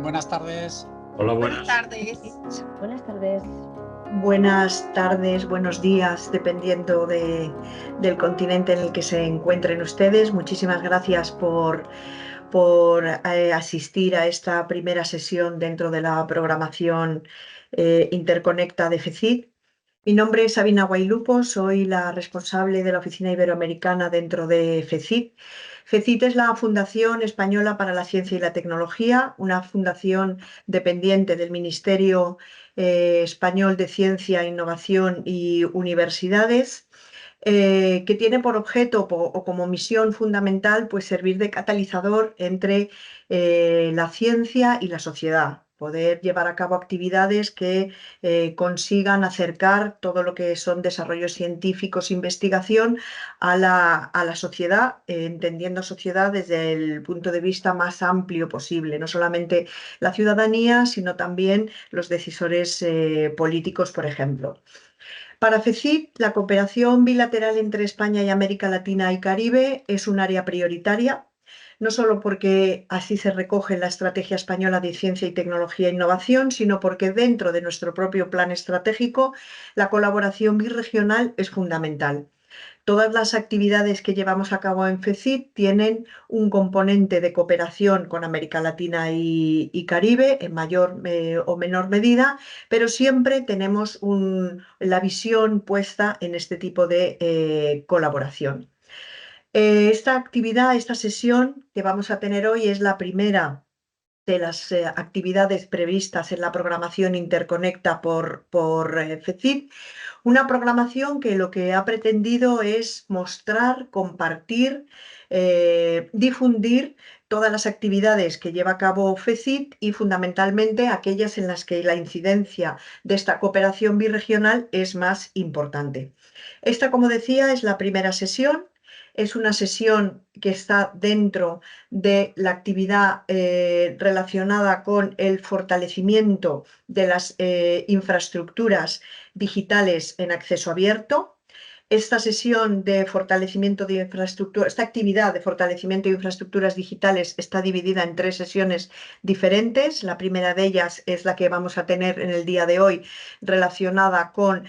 Buenas tardes. Hola, Buenas buenas. tardes. Buenas tardes. Buenas tardes, buenos días, dependiendo del continente en el que se encuentren ustedes. Muchísimas gracias por asistir a esta primera sesión dentro de la programación Interconecta de FECIT. Mi nombre es Sabina Guailupo, soy la responsable de la Oficina Iberoamericana dentro de FECIT. FECIT es la Fundación Española para la Ciencia y la Tecnología, una fundación dependiente del Ministerio Español de Ciencia, Innovación y Universidades, que tiene por objeto o como misión fundamental pues, servir de catalizador entre la ciencia y la sociedad, poder llevar a cabo actividades que consigan acercar todo lo que son desarrollos científicos, investigación a la sociedad, entendiendo sociedad desde el punto de vista más amplio posible, no solamente la ciudadanía, sino también los decisores políticos, por ejemplo. Para FECIT, la cooperación bilateral entre España y América Latina y Caribe es un área prioritaria, no solo porque así se recoge en la Estrategia Española de Ciencia y Tecnología e Innovación, sino porque dentro de nuestro propio plan estratégico la colaboración birregional es fundamental. Todas las actividades que llevamos a cabo en FECIT tienen un componente de cooperación con América Latina y Caribe en mayor o menor medida, pero siempre tenemos la visión puesta en este tipo de colaboración. Esta actividad, esta sesión que vamos a tener hoy es la primera de las actividades previstas en la programación Interconecta por FECIT. Una programación que lo que ha pretendido es mostrar, compartir, difundir todas las actividades que lleva a cabo FECIT y fundamentalmente aquellas en las que la incidencia de esta cooperación birregional es más importante. Esta, como decía, es la primera sesión. Es una sesión que está dentro de la actividad relacionada con el fortalecimiento de las infraestructuras digitales en acceso abierto. Esta sesión de fortalecimiento de infraestructura, esta actividad de fortalecimiento de infraestructuras digitales está dividida en 3 sesiones diferentes. La primera de ellas es la que vamos a tener en el día de hoy, relacionada con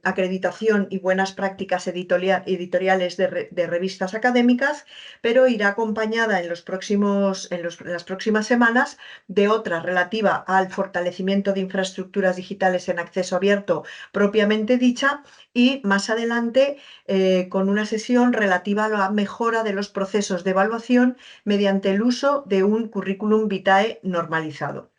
acreditación y buenas prácticas editoriales de revistas académicas, pero irá acompañada en las próximas semanas de otra relativa al fortalecimiento de infraestructuras digitales en acceso abierto propiamente dicha, y más adelante con una sesión relativa a la mejora de los procesos de evaluación mediante el uso de un currículum vitae normalizado.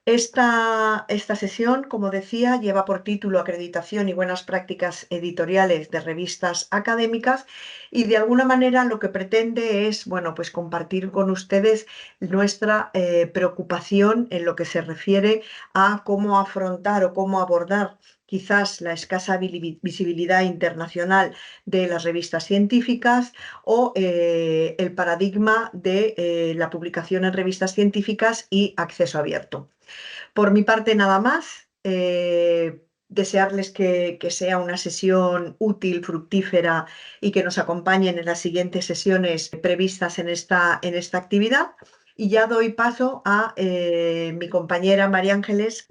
Esta sesión, como decía, lleva por título Acreditación y buenas prácticas editoriales de revistas académicas y de alguna manera lo que pretende es, bueno, pues compartir con ustedes nuestra preocupación en lo que se refiere a cómo afrontar o cómo abordar quizás la escasa visibilidad internacional de las revistas científicas o el paradigma de la publicación en revistas científicas y acceso abierto. Por mi parte, nada más. Desearles que sea una sesión útil, fructífera y que nos acompañen en las siguientes sesiones previstas en esta actividad. Y ya doy paso a mi compañera María Ángeles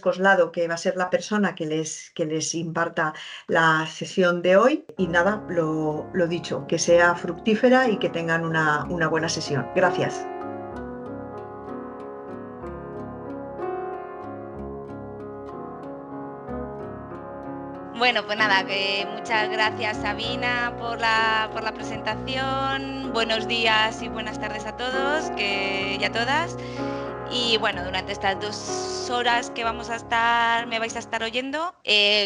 Coslado, que va a ser la persona que les imparta la sesión de hoy. Y nada, lo dicho, que sea fructífera y que tengan una buena sesión. Gracias. Bueno, pues nada, muchas gracias Sabina por la presentación. Buenos días y buenas tardes a todos y a todas. Y bueno, durante estas 2 horas que me vais a estar oyendo,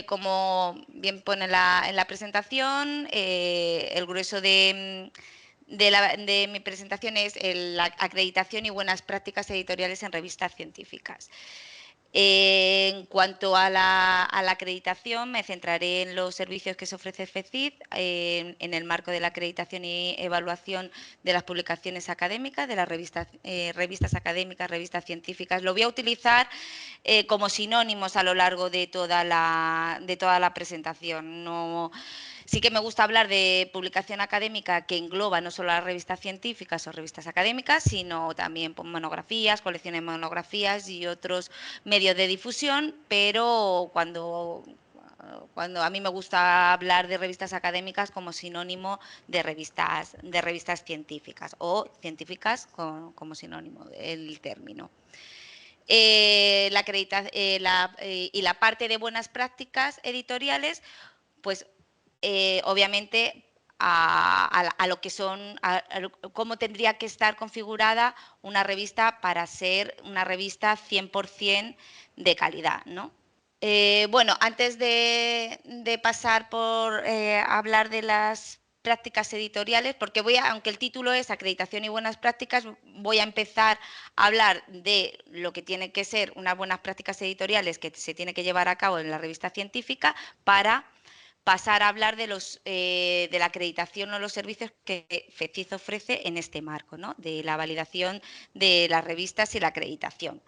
como bien pone en la presentación, el grueso de mi presentación es la acreditación y buenas prácticas editoriales en revistas científicas. En cuanto a la acreditación, me centraré en los servicios que se ofrece FECIT en el marco de la acreditación y evaluación de las publicaciones académicas, de las revistas académicas, revistas científicas. Lo voy a utilizar como sinónimos a lo largo de toda la presentación. No, Sí que me gusta hablar de publicación académica que engloba no solo las revistas científicas o revistas académicas, sino también monografías, colecciones de monografías y otros medios de difusión, pero cuando a mí me gusta hablar de revistas académicas como sinónimo de revistas científicas o científicas como sinónimo del término. Y la parte de buenas prácticas editoriales, pues obviamente a lo que son, cómo tendría que estar configurada una revista para ser una revista 100% de calidad, ¿no? Bueno, antes de pasar por hablar de las prácticas editoriales, porque aunque el título es Acreditación y buenas prácticas, voy a empezar a hablar de lo que tiene que ser unas buenas prácticas editoriales que se tiene que llevar a cabo en la revista científica para pasar a hablar de la acreditación o los servicios que FECID ofrece en este marco, ¿no? De la validación de las revistas y la acreditación.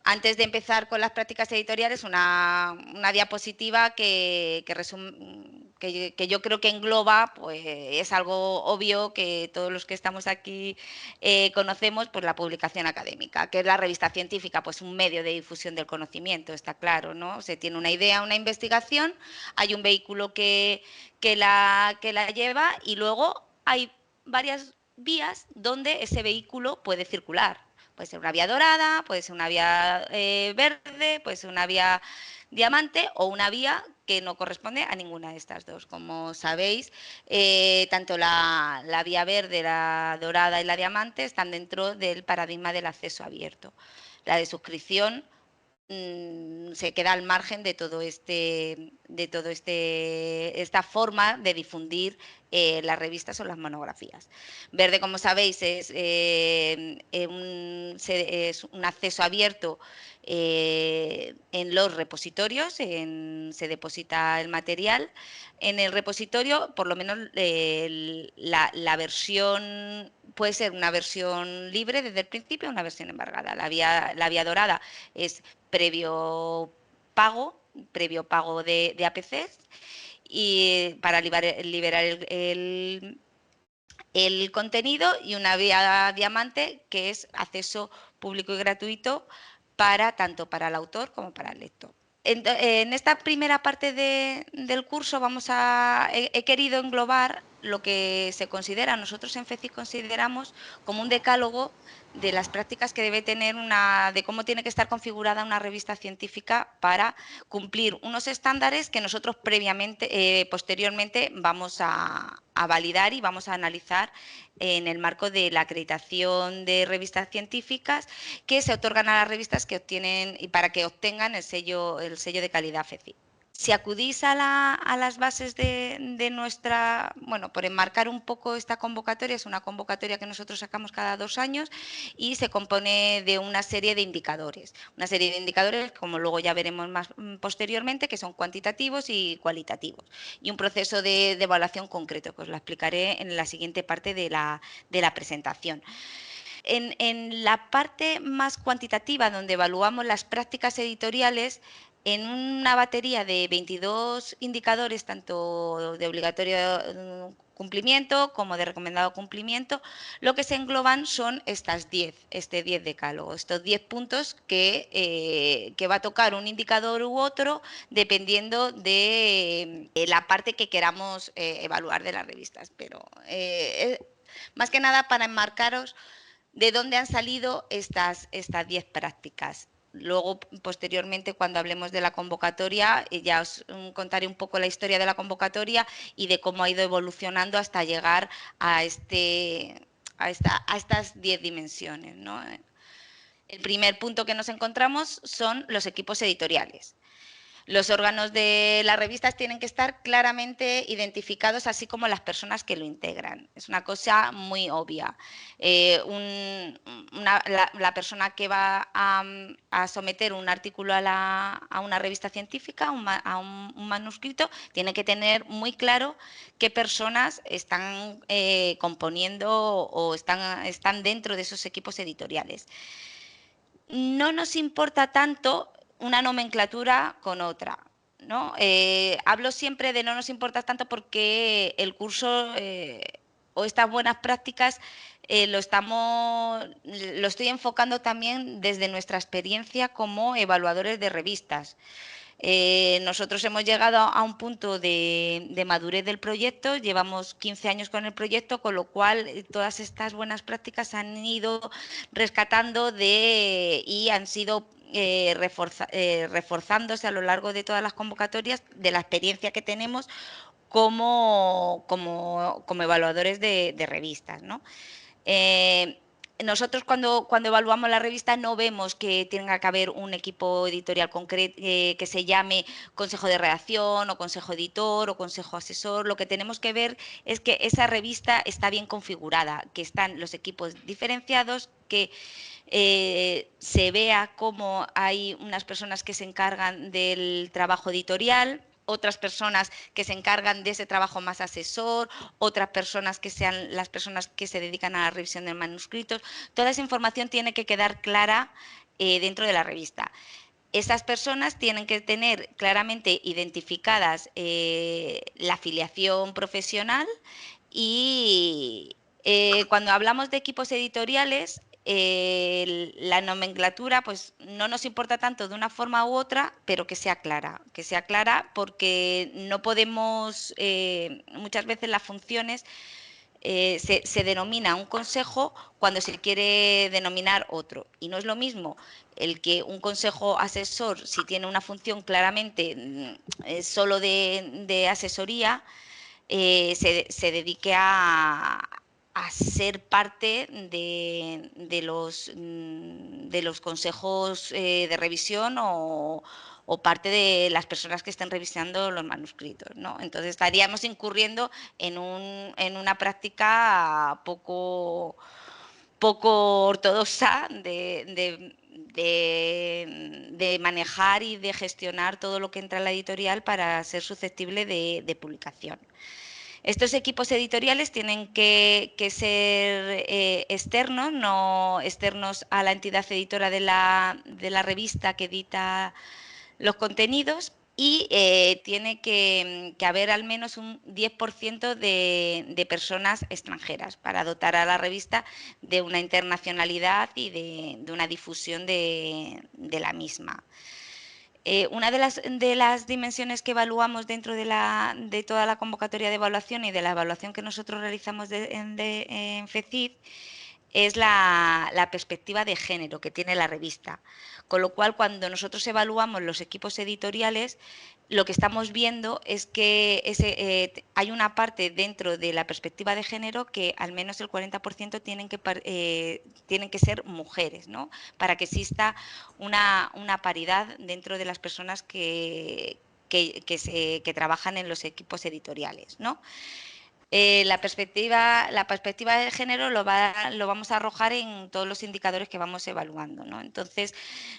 Antes de empezar con las prácticas editoriales, una diapositiva que yo creo que engloba, pues es algo obvio que todos los que estamos aquí conocemos, pues la publicación académica, que es la revista científica, pues un medio de difusión del conocimiento, está claro, ¿no? Se tiene una idea, una investigación, hay un vehículo que la lleva y luego hay varias vías donde ese vehículo puede circular. Puede ser una vía dorada, puede ser una vía verde, puede ser una vía diamante o una vía que no corresponde a ninguna de estas dos. Como sabéis, tanto la vía verde, la dorada y la diamante están dentro del paradigma del acceso abierto. La de suscripción se queda al margen de esta forma de difundir las revistas o las monografías. Verde, como sabéis, es un acceso abierto en los repositorios, se deposita el material. En el repositorio, por lo menos la versión puede ser una versión libre desde el principio o una versión embargada. La vía dorada es previo pago de APCs y para liberar el contenido, y una vía diamante que es acceso público y gratuito tanto para el autor como para el lector. En esta primera parte del curso he querido englobar lo que se considera, nosotros en FECID consideramos como un decálogo de las prácticas que debe tener de cómo tiene que estar configurada una revista científica para cumplir unos estándares que nosotros posteriormente vamos a validar y vamos a analizar en el marco de la acreditación de revistas científicas que se otorgan a las revistas que obtienen y para que obtengan el sello de calidad FECID. Si acudís a las bases de nuestra, bueno, por enmarcar un poco esta convocatoria, es una convocatoria que nosotros sacamos cada 2 años y se compone de una serie de indicadores. Una serie de indicadores, como luego ya veremos más posteriormente, que son cuantitativos y cualitativos. Y un proceso de evaluación concreto, que os lo explicaré en la siguiente parte de la presentación. En la parte más cuantitativa, donde evaluamos las prácticas editoriales, en una batería de 22 indicadores, tanto de obligatorio cumplimiento como de recomendado cumplimiento, lo que se engloban son este 10 decálogo, estos 10 puntos que va a tocar un indicador u otro dependiendo de la parte que queramos evaluar de las revistas. Pero más que nada para enmarcaros de dónde han salido estas 10 prácticas. Luego, posteriormente, cuando hablemos de la convocatoria, ya os contaré un poco la historia de la convocatoria y de cómo ha ido evolucionando hasta llegar a estas 10 dimensiones, ¿no? El primer punto que nos encontramos son los equipos editoriales. Los órganos de las revistas tienen que estar claramente identificados, así como las personas que lo integran. Es una cosa muy obvia. La persona que va a someter un artículo a una revista científica, a un manuscrito, tiene que tener muy claro qué personas están componiendo o están dentro de esos equipos editoriales. No nos importa tanto una nomenclatura con otra. ¿no? Hablo siempre de no nos importa tanto porque el curso o estas buenas prácticas lo estoy enfocando también desde nuestra experiencia como evaluadores de revistas. Nosotros hemos llegado a un punto de madurez del proyecto, llevamos 15 años con el proyecto, con lo cual todas estas buenas prácticas han ido rescatando y han sido reforzándose a lo largo de todas las convocatorias de la experiencia que tenemos como evaluadores de revistas, ¿no? Eh, nosotros cuando evaluamos la revista no vemos que tenga que haber un equipo editorial concreto que se llame consejo de redacción o consejo editor o consejo asesor. Lo que tenemos que ver es que esa revista está bien configurada, que están los equipos diferenciados, que se vea cómo hay unas personas que se encargan del trabajo editorial, otras personas que se encargan de ese trabajo más asesor, otras personas que sean las personas que se dedican a la revisión de manuscritos. Toda esa información tiene que quedar clara dentro de la revista. Esas personas tienen que tener claramente identificadas la afiliación profesional y cuando hablamos de equipos editoriales, la nomenclatura pues no nos importa tanto de una forma u otra, pero que sea clara porque no podemos, muchas veces las funciones se denomina un consejo cuando se quiere denominar otro. Y no es lo mismo el que un consejo asesor, si tiene una función claramente solo de asesoría, se dedique a ser parte de los consejos de revisión o parte de las personas que estén revisando los manuscritos, ¿no? Entonces estaríamos incurriendo en una práctica poco ortodoxa de manejar y de gestionar todo lo que entra en la editorial para ser susceptible de publicación. Estos equipos editoriales tienen que ser externos, no externos a la entidad editora de la revista que edita los contenidos y tiene que haber al menos un 10% de personas extranjeras para dotar a la revista de una internacionalidad y de una difusión de la misma. Una de las dimensiones que evaluamos dentro de toda la convocatoria de evaluación y de la evaluación que nosotros realizamos en FECID es la perspectiva de género que tiene la revista. Con lo cual, cuando nosotros evaluamos los equipos editoriales, lo que estamos viendo es que hay una parte dentro de la perspectiva de género que al menos el 40% tienen que ser mujeres, ¿no? Para que exista una paridad dentro de las personas que trabajan en los equipos editoriales, ¿no? La perspectiva de género lo vamos a arrojar en todos los indicadores que vamos evaluando, ¿no? Entonces,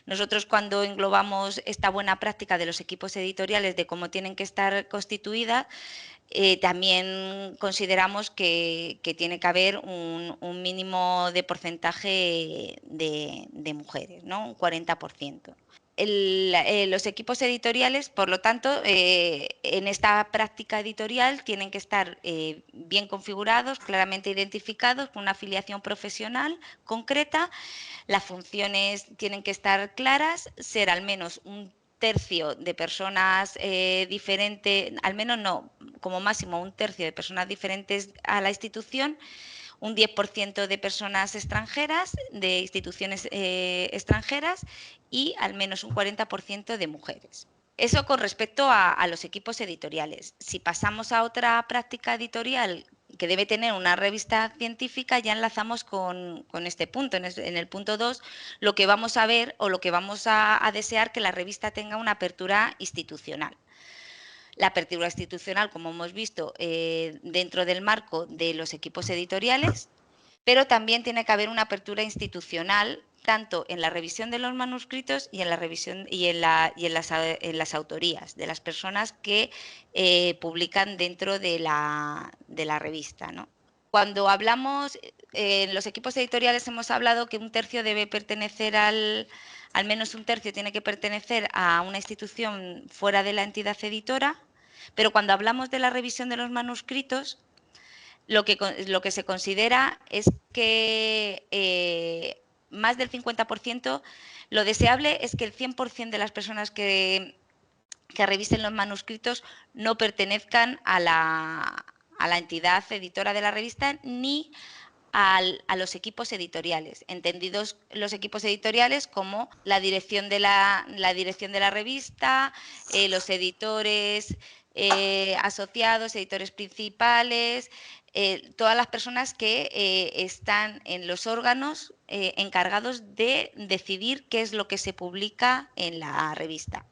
nosotros cuando englobamos esta buena práctica de los equipos editoriales, de cómo tienen que estar constituidas, también consideramos que tiene que haber un mínimo de porcentaje de mujeres, ¿no? Un 40%. Los equipos editoriales, por lo tanto, en esta práctica editorial tienen que estar bien configurados, claramente identificados, con una afiliación profesional concreta. Las funciones tienen que estar claras, ser al menos un tercio de personas diferentes, al menos no, como máximo un tercio de personas diferentes a la institución, un 10% de personas extranjeras, de instituciones extranjeras y al menos un 40% de mujeres. Eso con respecto a los equipos editoriales. Si pasamos a otra práctica editorial que debe tener una revista científica, ya enlazamos con este punto. En el punto 2, lo que vamos a ver o lo que vamos a desear que la revista tenga una apertura institucional. La apertura institucional, como hemos visto, dentro del marco de los equipos editoriales, pero también tiene que haber una apertura institucional tanto en la revisión de los manuscritos y en la revisión y en las autorías de las personas que publican dentro de la revista, ¿no? Cuando hablamos en los equipos editoriales hemos hablado que un tercio debe pertenecer al menos un tercio tiene que pertenecer a una institución fuera de la entidad editora, pero cuando hablamos de la revisión de los manuscritos, lo que se considera es que más del 50%, lo deseable es que el 100% de las personas que revisen los manuscritos no pertenezcan a la entidad editora de la revista ni a los equipos editoriales, entendidos los equipos editoriales como la dirección de la revista, los editores asociados, editores principales, todas las personas que están en los órganos encargados de decidir qué es lo que se publica en la revista.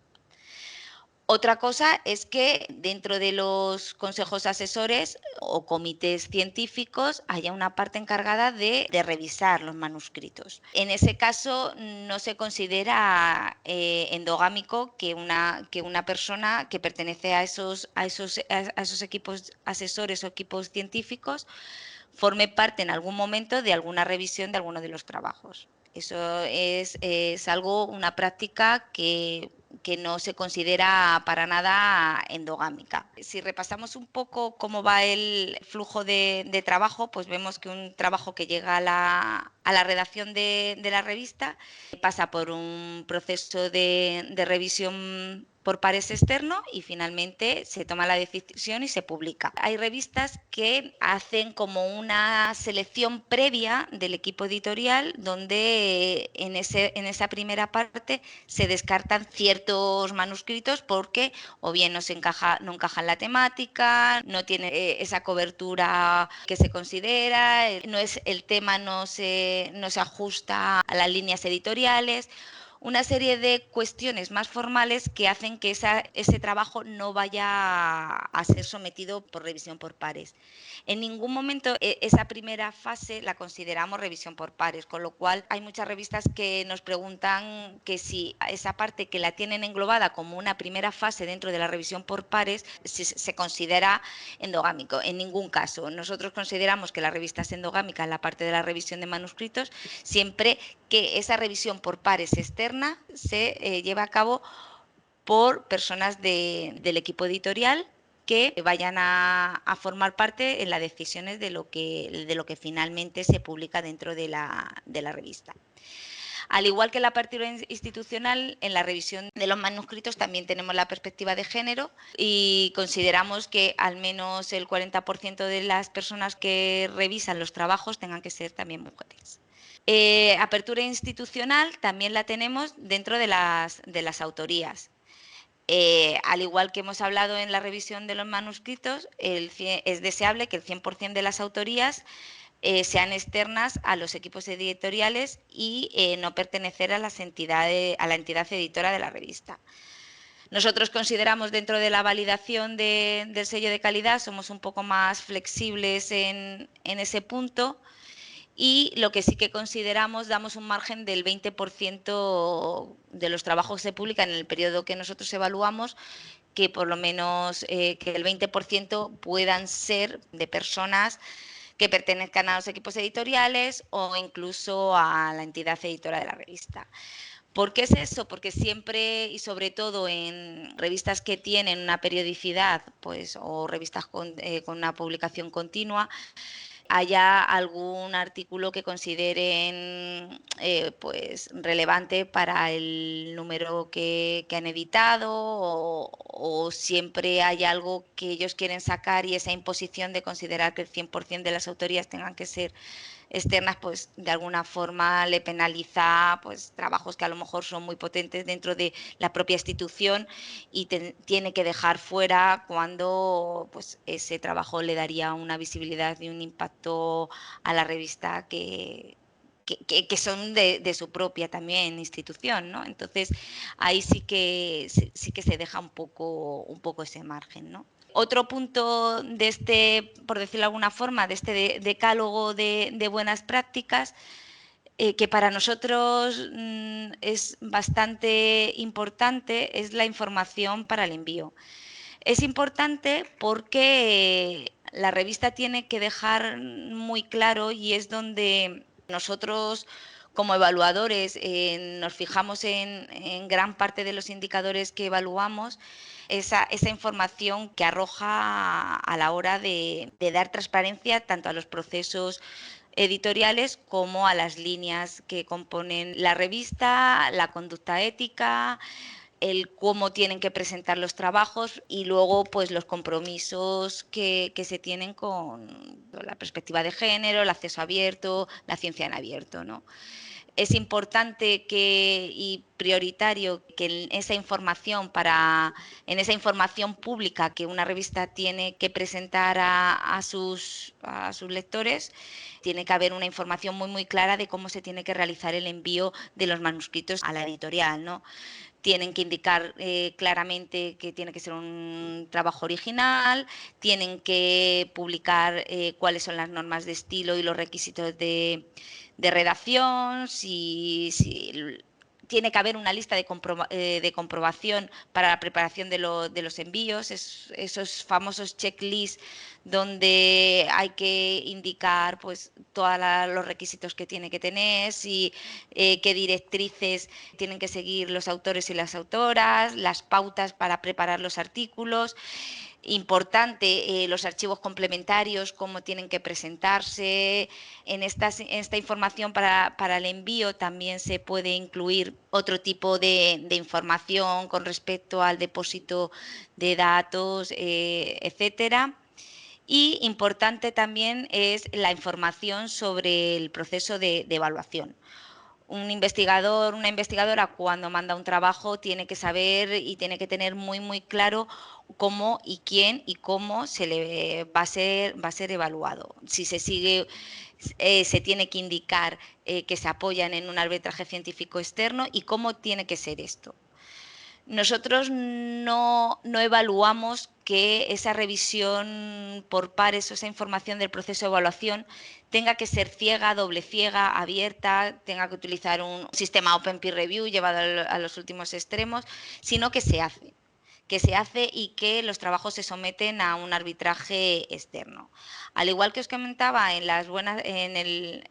Otra cosa es que dentro de los consejos asesores o comités científicos haya una parte encargada de revisar los manuscritos. En ese caso no se considera endogámico que una persona que pertenece a esos equipos asesores o equipos científicos forme parte en algún momento de alguna revisión de alguno de los trabajos. Eso es algo, una práctica que no se considera para nada endogámica. Si repasamos un poco cómo va el flujo de trabajo, pues vemos que un trabajo que llega a la redacción de la revista pasa por un proceso de revisión por pares externo y finalmente se toma la decisión y se publica. Hay revistas que hacen como una selección previa del equipo editorial donde en esa primera parte se descartan ciertos manuscritos porque o bien no encaja en la temática, no tiene esa cobertura que se considera, el tema no se ajusta a las líneas editoriales, una serie de cuestiones más formales que hacen que ese trabajo no vaya a ser sometido por revisión por pares. En ningún momento esa primera fase la consideramos revisión por pares, con lo cual hay muchas revistas que nos preguntan que si esa parte que la tienen englobada como una primera fase dentro de la revisión por pares si se considera endogámico. En ningún caso. Nosotros consideramos que la revista es endogámica en la parte de la revisión de manuscritos siempre que esa revisión por pares externa se lleva a cabo por personas del equipo editorial que vayan a formar parte en las decisiones de lo que finalmente se publica dentro de la revista. Al igual que la apertura institucional, en la revisión de los manuscritos también tenemos la perspectiva de género y consideramos que al menos el 40% de las personas que revisan los trabajos tengan que ser también mujeres. Apertura institucional también la tenemos dentro de las autorías. Al igual que hemos hablado en la revisión de los manuscritos, es deseable que el 100% de las autorías sean externas a los equipos editoriales y no pertenecer a la entidad editora de la revista. Nosotros consideramos dentro de la validación del sello de calidad, somos un poco más flexibles en ese punto. Y lo que sí que consideramos, damos un margen del 20% de los trabajos que se publican en el periodo que nosotros evaluamos, que por lo menos que el 20% puedan ser de personas que pertenezcan a los equipos editoriales o incluso a la entidad editora de la revista. ¿Por qué es eso? Porque siempre y sobre todo en revistas que tienen una periodicidad pues, o revistas con una publicación continua, haya algún artículo que consideren pues relevante para el número que han editado o siempre hay algo que ellos quieren sacar y esa imposición de considerar que el 100% de las autorías tengan que ser externas, pues de alguna forma le penaliza pues trabajos que a lo mejor son muy potentes dentro de la propia institución y tiene que dejar fuera cuando pues ese trabajo le daría una visibilidad y un impacto a la revista que son de su propia también institución, ¿no? Entonces ahí sí que se deja un poco ese margen, ¿no? Otro punto de por decirlo de alguna forma, de este decálogo de buenas prácticas, que para nosotros es bastante importante, es la información para el envío. Es importante porque la revista tiene que dejar muy claro y es donde nosotros Como evaluadores nos fijamos en gran parte de los indicadores que evaluamos, esa información que arroja a la hora de dar transparencia tanto a los procesos editoriales como a las líneas que componen la revista, la conducta ética, el cómo tienen que presentar los trabajos y luego pues los compromisos que se tienen con la perspectiva de género, el acceso abierto, la ciencia en abierto, ¿no? Es importante y prioritario que en esa información pública que una revista tiene que presentar a sus lectores, tiene que haber una información muy clara de cómo se tiene que realizar el envío de los manuscritos a la editorial, ¿no? Tienen que indicar claramente que tiene que ser un trabajo original, tienen que publicar cuáles son las normas de estilo y los requisitos de redacción, si tiene que haber una lista de comprobación para la preparación de los envíos, esos famosos checklists donde hay que indicar pues todos los requisitos que tiene que tener, qué directrices tienen que seguir los autores y las autoras, las pautas para preparar los artículos. Importante, los archivos complementarios, cómo tienen que presentarse. En esta información para el envío también se puede incluir otro tipo de información con respecto al depósito de datos, etcétera. Y importante también es la información sobre el proceso de evaluación. Un investigador, una investigadora, cuando manda un trabajo, tiene que saber y tiene que tener muy claro cómo y quién y cómo va a ser evaluado. Si se sigue, se tiene que indicar que se apoyan en un arbitraje científico externo y cómo tiene que ser esto. Nosotros no evaluamos que esa revisión por pares o esa información del proceso de evaluación tenga que ser ciega, doble ciega, abierta, tenga que utilizar un sistema Open Peer Review llevado a los últimos extremos, sino que se hace y que los trabajos se someten a un arbitraje externo. Al igual que os comentaba en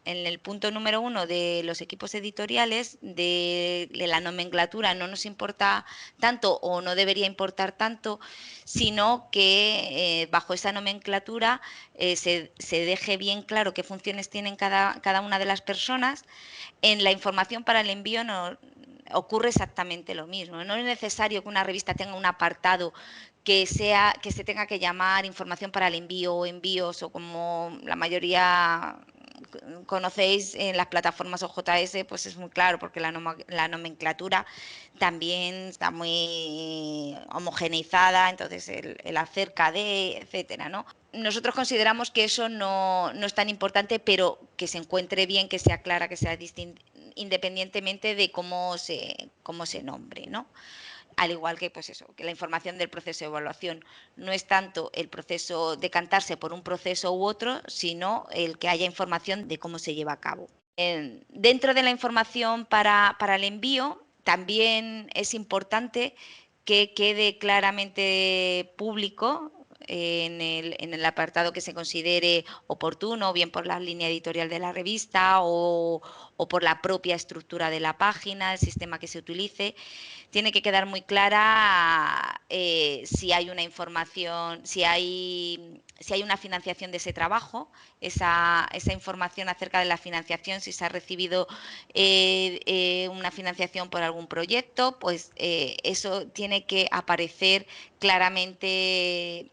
el punto número 1 de los equipos editoriales, de la nomenclatura no nos importa tanto o no debería importar tanto, sino que bajo esa nomenclatura se deje bien claro qué funciones tienen cada una de las personas. En la información para el envío ocurre exactamente lo mismo. No es necesario que una revista tenga un apartado que se tenga que llamar información para el envío o envíos, o como la mayoría conocéis en las plataformas OJS, pues es muy claro, porque la nomenclatura también está muy homogeneizada, entonces el acerca de, etcétera, ¿no? Nosotros consideramos que eso no es tan importante, pero que se encuentre bien, que sea clara, que sea distinta, independientemente de cómo se nombre, ¿no? Al igual que, pues eso, que la información del proceso de evaluación no es tanto el proceso de decantarse por un proceso u otro, sino el que haya información de cómo se lleva a cabo. Dentro de la información para el envío, también es importante que quede claramente público en el apartado que se considere oportuno, bien por la línea editorial de la revista o por la propia estructura de la página, el sistema que se utilice. Tiene que quedar muy clara si hay una información, si hay una financiación de ese trabajo, esa información acerca de la financiación, si se ha recibido una financiación por algún proyecto, pues eso tiene que aparecer claramente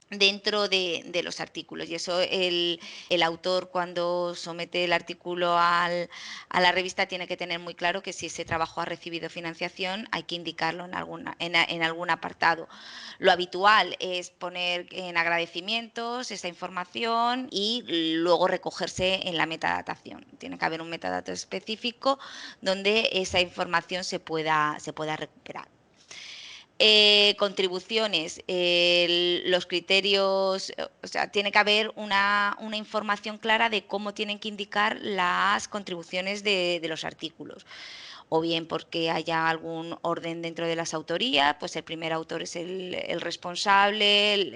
dentro de los artículos, y eso el autor, cuando somete el artículo a la revista, tiene que tener muy claro que si ese trabajo ha recibido financiación hay que indicarlo en algún apartado. Lo habitual es poner en agradecimientos esa información y luego recogerse en la metadatación. Tiene que haber un metadato específico donde esa información se pueda recuperar. Contribuciones, los criterios, o sea, tiene que haber una información clara de cómo tienen que indicar las contribuciones de los artículos. o bien porque haya algún orden dentro de las autorías, pues el primer autor es el responsable,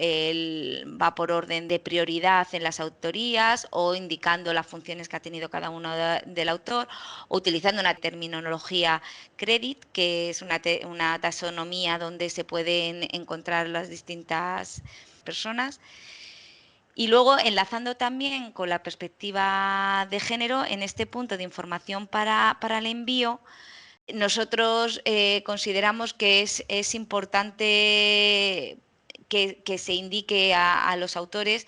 va por orden de prioridad en las autorías o indicando las funciones que ha tenido cada uno del autor, o utilizando una terminología credit, que es una taxonomía donde se pueden encontrar las distintas personas. Y luego, enlazando también con la perspectiva de género, en este punto de información para el envío, nosotros consideramos que es importante que se indique a los autores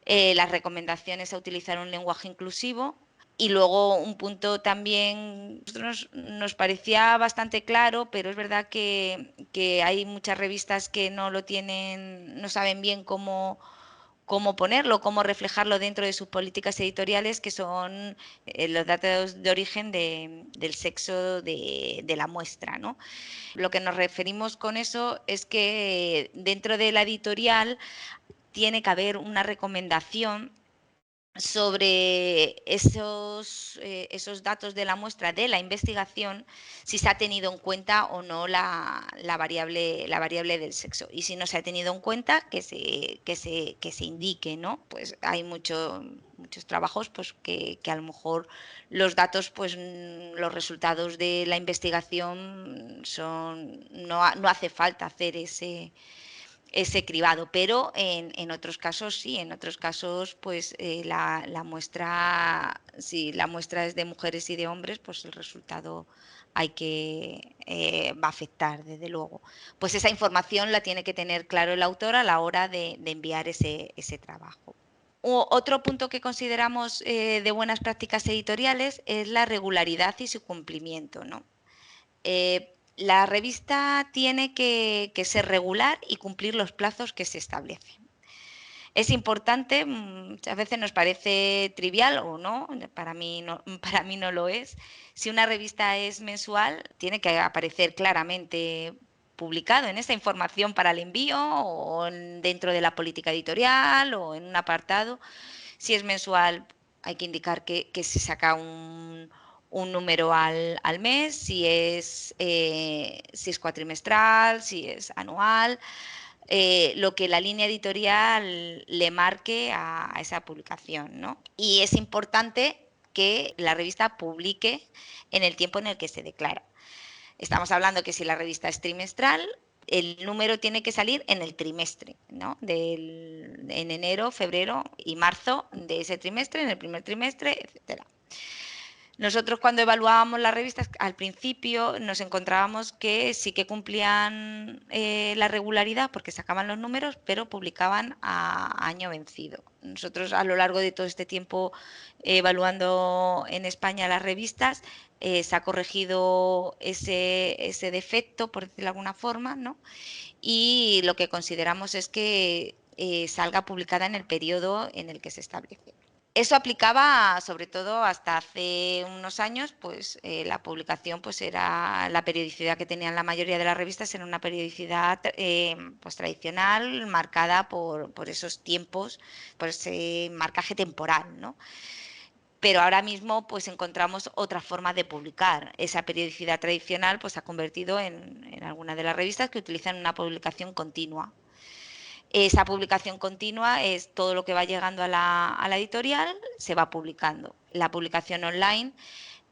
las recomendaciones a utilizar un lenguaje inclusivo. Y luego un punto también, nos parecía bastante claro, pero es verdad que hay muchas revistas que no lo tienen, no saben bien cómo ponerlo, cómo reflejarlo dentro de sus políticas editoriales, que son los datos de origen del sexo de la muestra, ¿no? Lo que nos referimos con eso es que dentro de la editorial tiene que haber una recomendación sobre esos datos de la muestra de la investigación, si se ha tenido en cuenta o no la variable del sexo. Y si no se ha tenido en cuenta, que se indique, ¿no? Pues hay muchos trabajos pues, que a lo mejor los datos, pues los resultados de la investigación no hace falta hacer ese cribado, pero en otros casos sí, en otros casos pues la muestra, si la muestra es de mujeres y de hombres, pues el resultado va a afectar, desde luego. Pues esa información la tiene que tener claro el autor a la hora de enviar ese trabajo. Otro punto que consideramos de buenas prácticas editoriales es la regularidad y su cumplimiento, ¿no? La revista tiene que ser regular y cumplir los plazos que se establecen. Es importante, muchas veces nos parece trivial o no, para mí no, para mí no lo es. Si una revista es mensual, tiene que aparecer claramente publicado en esa información para el envío o dentro de la política editorial o en un apartado. Si es mensual, hay que indicar que se saca un número al mes, si es cuatrimestral, si es anual, lo que la línea editorial le marque a esa publicación, ¿no? Y es importante que la revista publique en el tiempo en el que se declara. Estamos hablando que si la revista es trimestral, el número tiene que salir en el trimestre, ¿no? En enero, febrero y marzo de ese trimestre, en el primer trimestre, etcétera. Nosotros cuando evaluábamos las revistas al principio nos encontrábamos que sí que cumplían la regularidad porque sacaban los números, pero publicaban a año vencido. Nosotros a lo largo de todo este tiempo evaluando en España las revistas se ha corregido ese defecto, por decirlo de alguna forma, ¿no? Y lo que consideramos es que salga publicada en el periodo en el que se establece. Eso aplicaba sobre todo hasta hace unos años, pues la publicación pues era la periodicidad que tenían la mayoría de las revistas, era una periodicidad pues tradicional, marcada por esos tiempos, por ese marcaje temporal, ¿no? Pero ahora mismo pues encontramos otra forma de publicar. Esa periodicidad tradicional pues se ha convertido en algunas de las revistas que utilizan una publicación continua. Esa publicación continua es todo lo que va llegando a la editorial, se va publicando. La publicación online,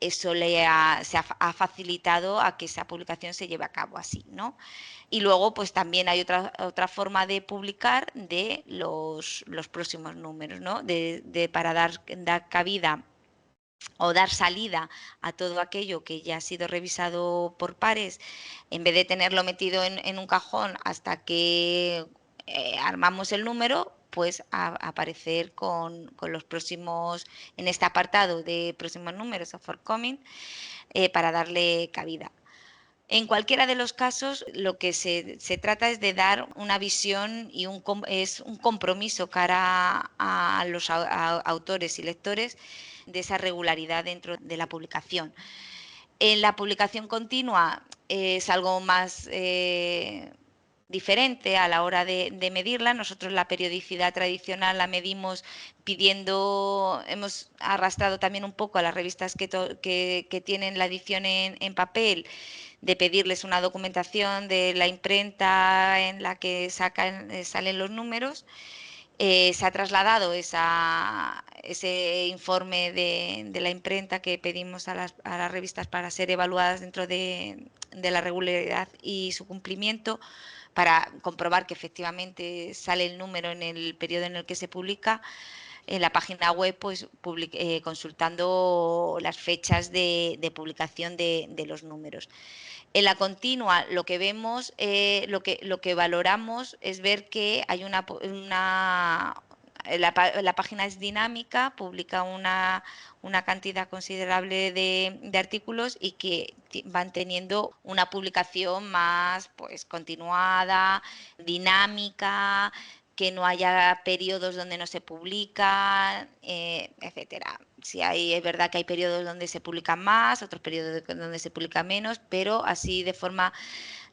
eso se ha facilitado a que esa publicación se lleve a cabo así, ¿no? Y luego, pues también hay otra forma de publicar de los próximos números, ¿no? Para dar cabida o dar salida a todo aquello que ya ha sido revisado por pares, en vez de tenerlo metido en un cajón hasta que armamos el número, pues aparecer con los próximos, en este apartado de próximos números o forthcoming, para darle cabida. En cualquiera de los casos, lo que se trata es de dar una visión y es un compromiso cara a los autores y lectores de esa regularidad dentro de la publicación. En la publicación continua es algo más diferente a la hora de medirla. Nosotros la periodicidad tradicional la medimos pidiendo, hemos arrastrado también un poco a las revistas que tienen la edición en papel, de pedirles una documentación de la imprenta en la que salen los números. Se ha trasladado ese informe de la imprenta que pedimos a las revistas para ser evaluadas dentro de la regularidad y su cumplimiento, para comprobar que efectivamente sale el número en el periodo en el que se publica. En la página web, pues consultando las fechas de publicación de los números. En la continua, lo que vemos, lo que valoramos es ver que hay la página es dinámica, publica una cantidad considerable de artículos y que van teniendo una publicación más, pues, continuada, dinámica, que no haya periodos donde no se publica, etcétera. Sí, es verdad que hay periodos donde se publican más, otros periodos donde se publica menos, pero así de forma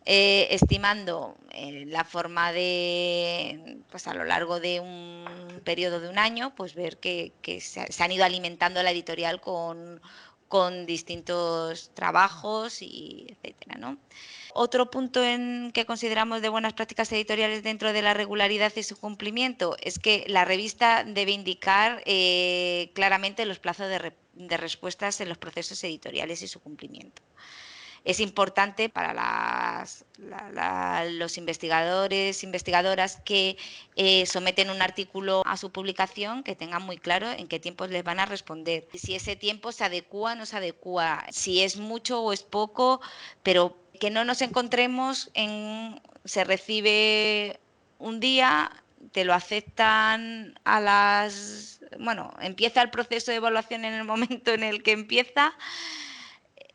estimando la forma de, pues a lo largo de un periodo de un año, pues ver que se han ido alimentando la editorial con distintos trabajos y etcétera, ¿no? Otro punto en que consideramos de buenas prácticas editoriales dentro de la regularidad y su cumplimiento es que la revista debe indicar claramente los plazos de respuestas en los procesos editoriales y su cumplimiento. Es importante para los investigadores, investigadoras que someten un artículo a su publicación, que tengan muy claro en qué tiempos les van a responder. Si ese tiempo se adecúa o no se adecúa, si es mucho o es poco, pero que no nos encontremos se recibe un día, te lo aceptan empieza el proceso de evaluación en el momento en el que empieza,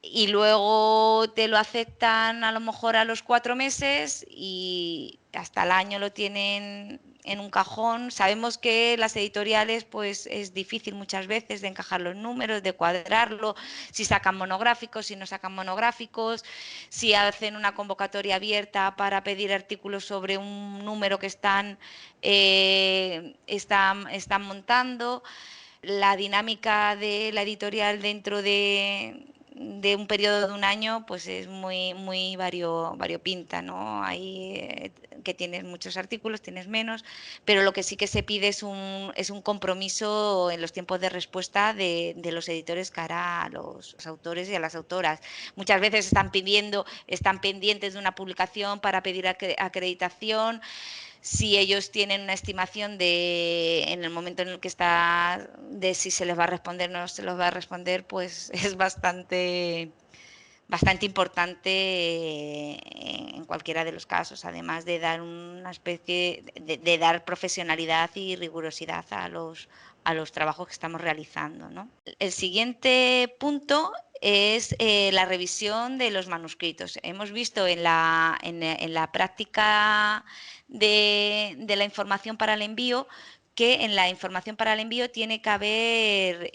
y luego te lo aceptan a lo mejor a los 4 meses y hasta el año lo tienen en un cajón. Sabemos que las editoriales, pues es difícil muchas veces de encajar los números, de cuadrarlo, si sacan monográficos, si no sacan monográficos, si hacen una convocatoria abierta para pedir artículos sobre un número que están montando. La dinámica de la editorial dentro de un periodo de un año, pues es muy variopinta, ¿no? Hay que tienes muchos artículos, tienes menos, pero lo que sí que se pide es un compromiso en los tiempos de respuesta de los editores cara a los autores y a las autoras. Muchas veces están pendientes de una publicación para pedir acreditación. Si ellos tienen una estimación en el momento en el que está, de si se les va a responder o no se les va a responder, pues es bastante importante en cualquiera de los casos, además de dar una especie de dar profesionalidad y rigurosidad a los trabajos que estamos realizando, ¿no? El siguiente punto es la revisión de los manuscritos. Hemos visto en la práctica de la información para el envío que en la información para el envío tiene que haber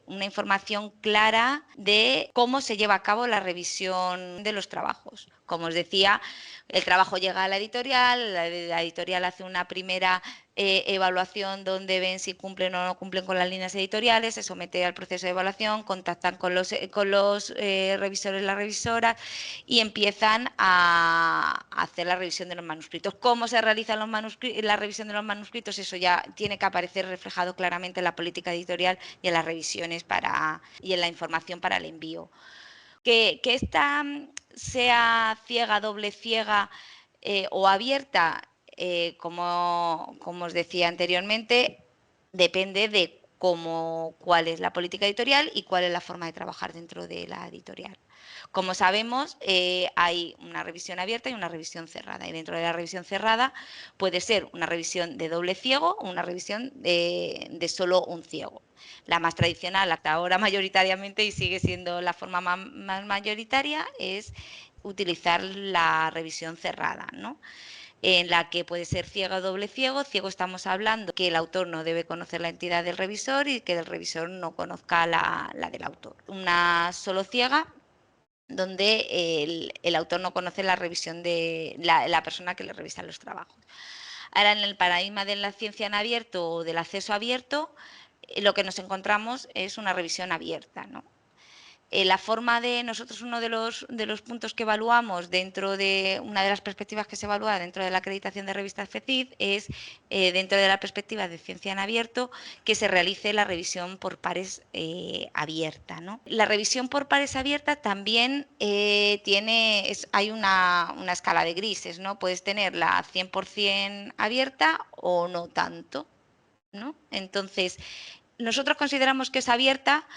una información clara de cómo se lleva a cabo la revisión de los trabajos. Como os decía, el trabajo llega a la editorial hace una primera evaluación donde ven si cumplen o no cumplen con las líneas editoriales, se somete al proceso de evaluación, contactan con los revisores, las revisoras, y empiezan a hacer la revisión de los manuscritos. ¿Cómo se realiza la revisión de los manuscritos? Eso ya tiene que aparecer reflejado claramente en la política editorial y en las revisiones y en la información para el envío. Que esta sea ciega, doble ciega o abierta, como os decía anteriormente, depende de cuál es la política editorial y cuál es la forma de trabajar dentro de la editorial. Como sabemos, hay una revisión abierta y una revisión cerrada. Y dentro de la revisión cerrada puede ser una revisión de doble ciego o una revisión de solo un ciego. La más tradicional hasta ahora mayoritariamente, y sigue siendo la forma más mayoritaria, es utilizar la revisión cerrada, ¿no? En la que puede ser ciego o doble ciego. Ciego estamos hablando que el autor no debe conocer la entidad del revisor y que el revisor no conozca la del autor. Una solo ciega, donde el autor no conoce la revisión de la persona que le revisa los trabajos. Ahora, en el paradigma de la ciencia en abierto o del acceso abierto, lo que nos encontramos es una revisión abierta, ¿no? La forma de nosotros, uno de los puntos que evaluamos dentro de una de las perspectivas que se evalúa dentro de la acreditación de revistas FECID es dentro de la perspectiva de ciencia en abierto que se realice la revisión por pares abierta, ¿no? La revisión por pares abierta también hay una escala de grises, ¿no? Puedes tenerla 100% abierta o no tanto, ¿no? Entonces, nosotros consideramos que es abierta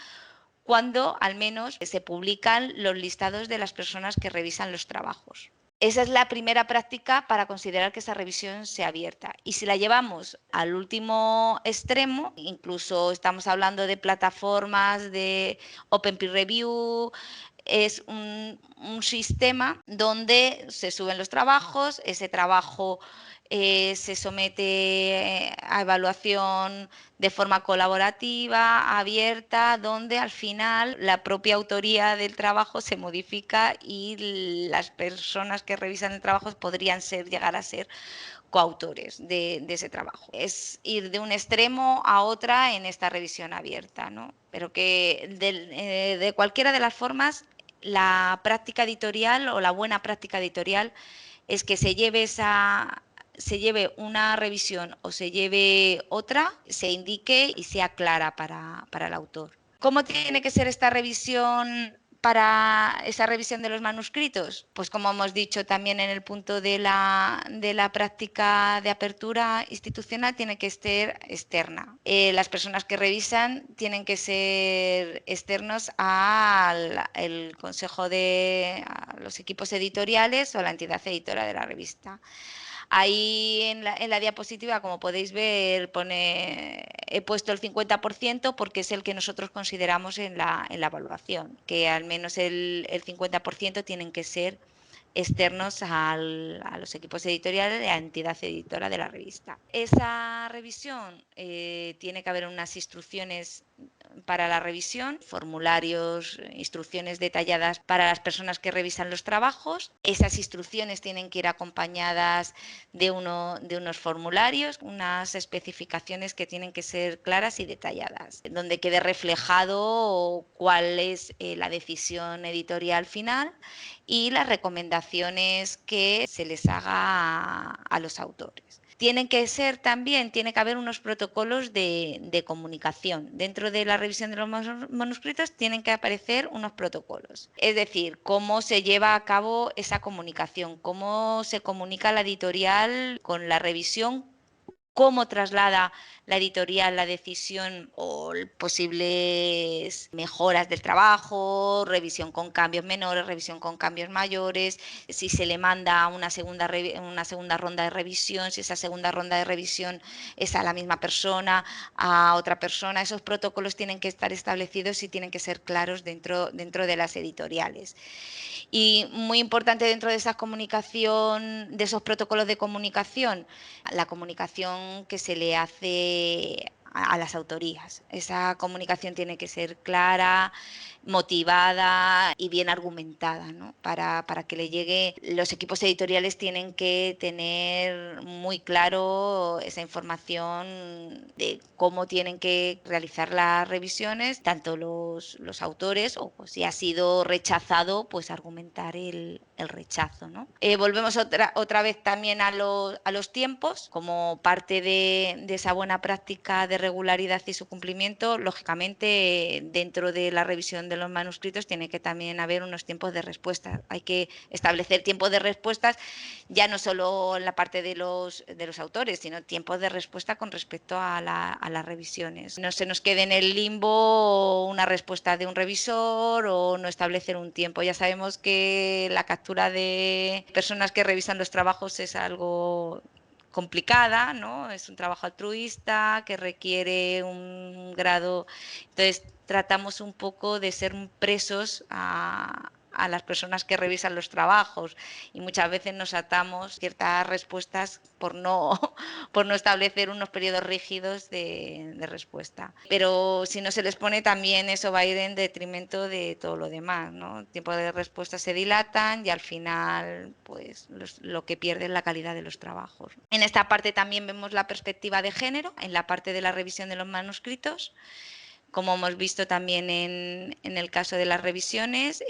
cuando al menos se publican los listados de las personas que revisan los trabajos. Esa es la primera práctica para considerar que esa revisión sea abierta. Y si la llevamos al último extremo, incluso estamos hablando de plataformas de Open Peer Review, es un sistema donde se suben los trabajos, ese trabajo se somete a evaluación de forma colaborativa, abierta, donde al final la propia autoría del trabajo se modifica y las personas que revisan el trabajo podrían llegar a ser coautores de ese trabajo. Es ir de un extremo a otra en esta revisión abierta, ¿no? Pero que de cualquiera de las formas, la práctica editorial o la buena práctica editorial es que se lleve una revisión o se lleve otra, se indique y sea clara para el autor. ¿Cómo tiene que ser esta revisión para esa revisión de los manuscritos? Pues como hemos dicho también en el punto de la práctica de apertura institucional, tiene que ser externa. Las personas que revisan tienen que ser externos al consejo a los equipos editoriales o la entidad editora de la revista. Ahí en la diapositiva, como podéis ver, he puesto el 50% porque es el que nosotros consideramos en la evaluación, que al menos el 50% tienen que ser externos a los equipos editoriales de la entidad editora de la revista. Esa revisión tiene que haber unas instrucciones para la revisión, formularios, instrucciones detalladas para las personas que revisan los trabajos. Esas instrucciones tienen que ir acompañadas de unos formularios, unas especificaciones que tienen que ser claras y detalladas, donde quede reflejado cuál es la decisión editorial final y las recomendaciones que se les haga a los autores. Tiene que haber unos protocolos de comunicación. Dentro de la revisión de los manuscritos tienen que aparecer unos protocolos. Es decir, cómo se lleva a cabo esa comunicación, cómo se comunica la editorial con la revisión, cómo traslada la editorial la decisión o posibles mejoras del trabajo, revisión con cambios menores, revisión con cambios mayores, si se le manda una segunda ronda de revisión, si esa segunda ronda de revisión es a la misma persona, a otra persona. Esos protocolos tienen que estar establecidos y tienen que ser claros dentro de las editoriales. Y muy importante dentro de esa comunicación, de esos protocolos de comunicación, la comunicación que se le hace a las autorías. Esa comunicación tiene que ser clara, motivada y bien argumentada, ¿no? Para que le llegue. Los equipos editoriales tienen que tener muy claro esa información de cómo tienen que realizar las revisiones, tanto los autores o si ha sido rechazado, pues argumentar el rechazo, ¿no? Volvemos otra vez también a los tiempos, como parte de esa buena práctica de regularidad y su cumplimiento. Lógicamente, dentro de la revisión de los manuscritos tiene que también haber unos tiempos de respuesta. Hay que establecer tiempos de respuestas, ya no solo en la parte de los autores, sino tiempos de respuesta con respecto a las revisiones. No se nos quede en el limbo una respuesta de un revisor o no establecer un tiempo. Ya sabemos que la captura de personas que revisan los trabajos es algo complicada, ¿no? Es un trabajo altruista que requiere un grado. Entonces, tratamos un poco de ser presos a a las personas que revisan los trabajos y muchas veces nos atamos ciertas respuestas por no, por no establecer unos periodos rígidos de respuesta. Pero si no se les pone, también eso va a ir en detrimento de todo lo demás, ¿no? El tiempo de respuesta se dilatan y al final pues lo que pierde es la calidad de los trabajos. En esta parte también vemos la perspectiva de género, en la parte de la revisión de los manuscritos. Como hemos visto también en el caso de las revisiones,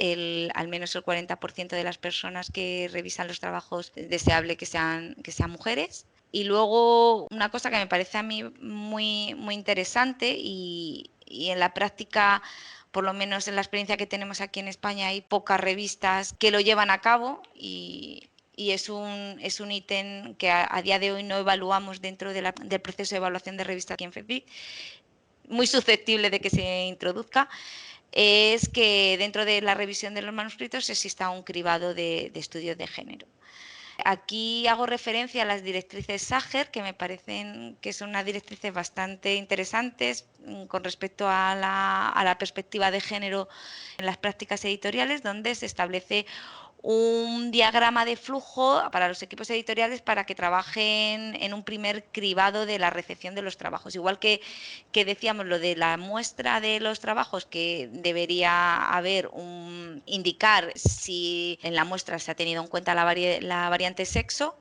al menos el 40% de las personas que revisan los trabajos es deseable que sean mujeres. Y luego una cosa que me parece a mí muy, muy interesante y en la práctica, por lo menos en la experiencia que tenemos aquí en España, hay pocas revistas que lo llevan a cabo y es un ítem que a día de hoy no evaluamos dentro del proceso de evaluación de revistas aquí en FEPIC, muy susceptible de que se introduzca, es que dentro de la revisión de los manuscritos exista un cribado de estudios de género. Aquí hago referencia a las directrices SAGER, que me parecen que son unas directrices bastante interesantes con respecto a la perspectiva de género en las prácticas editoriales, donde se establece un diagrama de flujo para los equipos editoriales para que trabajen en un primer cribado de la recepción de los trabajos. Igual que decíamos lo de la muestra de los trabajos, que debería indicar si en la muestra se ha tenido en cuenta la variante sexo.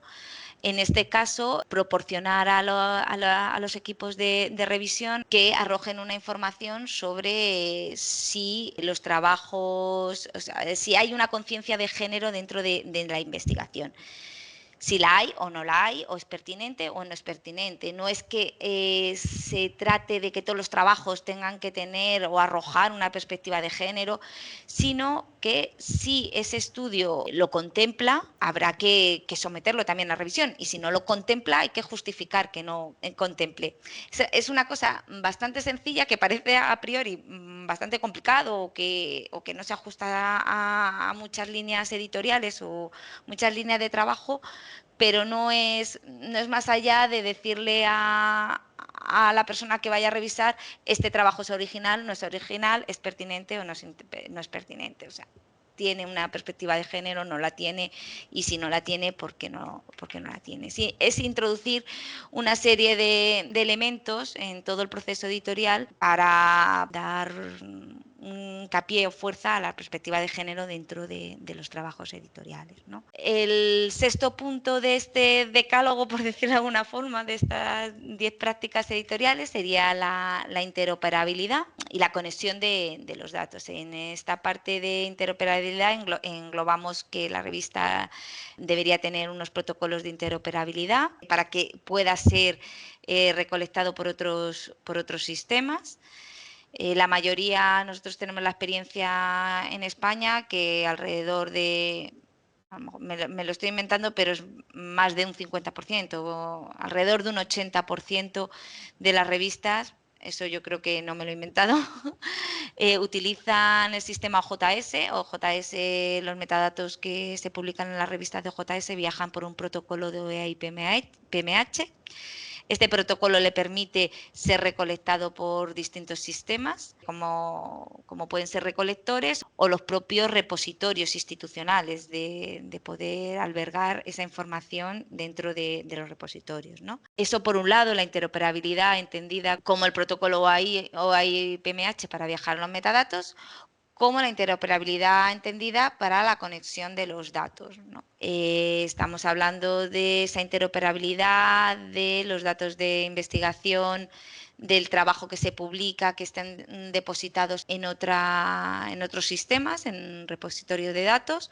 En este caso, proporcionar a los equipos de revisión que arrojen una información sobre si los trabajos, o sea, si hay una conciencia de género dentro de la investigación. Si la hay o no la hay, o es pertinente o no es pertinente. No es que se trate de que todos los trabajos tengan que tener o arrojar una perspectiva de género, sino que si ese estudio lo contempla, habrá que someterlo también a revisión, y si no lo contempla, hay que justificar que no contemple. Es una cosa bastante sencilla que parece a priori bastante complicado o que no se ajusta a muchas líneas editoriales o muchas líneas de trabajo, pero no es más allá de decirle a la persona que vaya a revisar: este trabajo es original, no es original, es pertinente o no es pertinente. O sea, tiene una perspectiva de género, no la tiene, y si no la tiene, ¿por qué no la tiene? Sí, es introducir una serie de elementos en todo el proceso editorial para dar hincapié o fuerza a la perspectiva de género dentro de los trabajos editoriales, ¿no? El sexto punto de este decálogo, por decirlo de alguna forma, de estas 10 prácticas editoriales, sería la interoperabilidad y la conexión de los datos. En esta parte de interoperabilidad englobamos que la revista debería tener unos protocolos de interoperabilidad para que pueda ser recolectado por otros sistemas. La mayoría, nosotros tenemos la experiencia en España que alrededor de, me lo estoy inventando, pero es más de un 50%, o alrededor de un 80% de las revistas, eso yo creo que no me lo he inventado, utilizan el sistema OJS. Los metadatos que se publican en las revistas de OJS viajan por un protocolo de OEA y PMH. Este protocolo le permite ser recolectado por distintos sistemas, como pueden ser recolectores o los propios repositorios institucionales, de poder albergar esa información dentro de los repositorios, ¿no? Eso, por un lado, la interoperabilidad entendida como el protocolo OAI-PMH para viajar los metadados, como la interoperabilidad entendida para la conexión de los datos, ¿no? Estamos hablando de esa interoperabilidad de los datos de investigación, del trabajo que se publica, que estén depositados en otros sistemas, en repositorios de datos,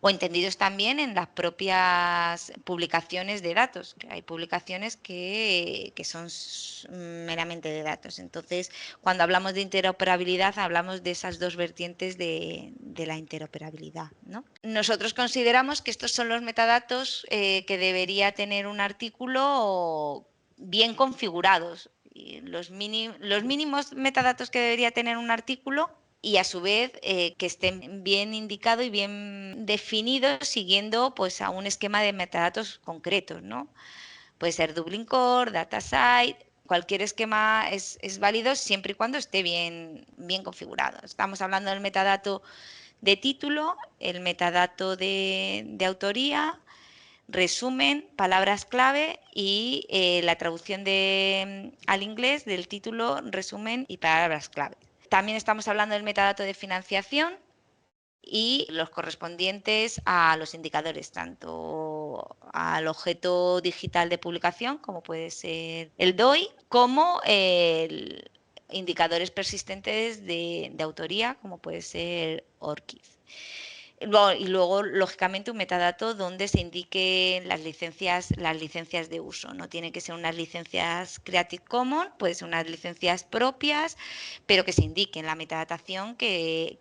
o entendidos también en las propias publicaciones de datos, que hay publicaciones que son meramente de datos. Entonces, cuando hablamos de interoperabilidad, hablamos de esas dos vertientes de la interoperabilidad, ¿no? Nosotros consideramos que estos son los metadatos que debería tener un artículo bien configurados. Los mínimos metadatos que debería tener un artículo, y a su vez que estén bien indicados y bien definidos, siguiendo pues a un esquema de metadatos concretos, ¿no? Puede ser Dublin Core, DataSite, cualquier esquema es válido siempre y cuando esté bien configurado. Estamos hablando del metadato de título, el metadato de autoría, resumen, palabras clave y la traducción al inglés del título, resumen y palabras clave. También estamos hablando del metadato de financiación y los correspondientes a los indicadores, tanto al objeto digital de publicación, como puede ser el DOI, como indicadores persistentes de autoría, como puede ser ORCID. Y luego, lógicamente, un metadato donde se indiquen las licencias de uso. No tiene que ser unas licencias Creative Commons, puede ser unas licencias propias, pero que se indique en la metadatación qué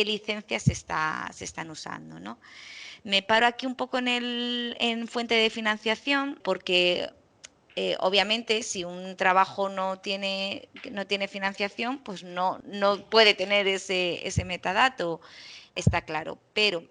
licencias se están usando, ¿no? Me paro aquí un poco en fuente de financiación porque obviamente, si un trabajo no tiene financiación, pues no puede tener ese metadato, está claro. Pero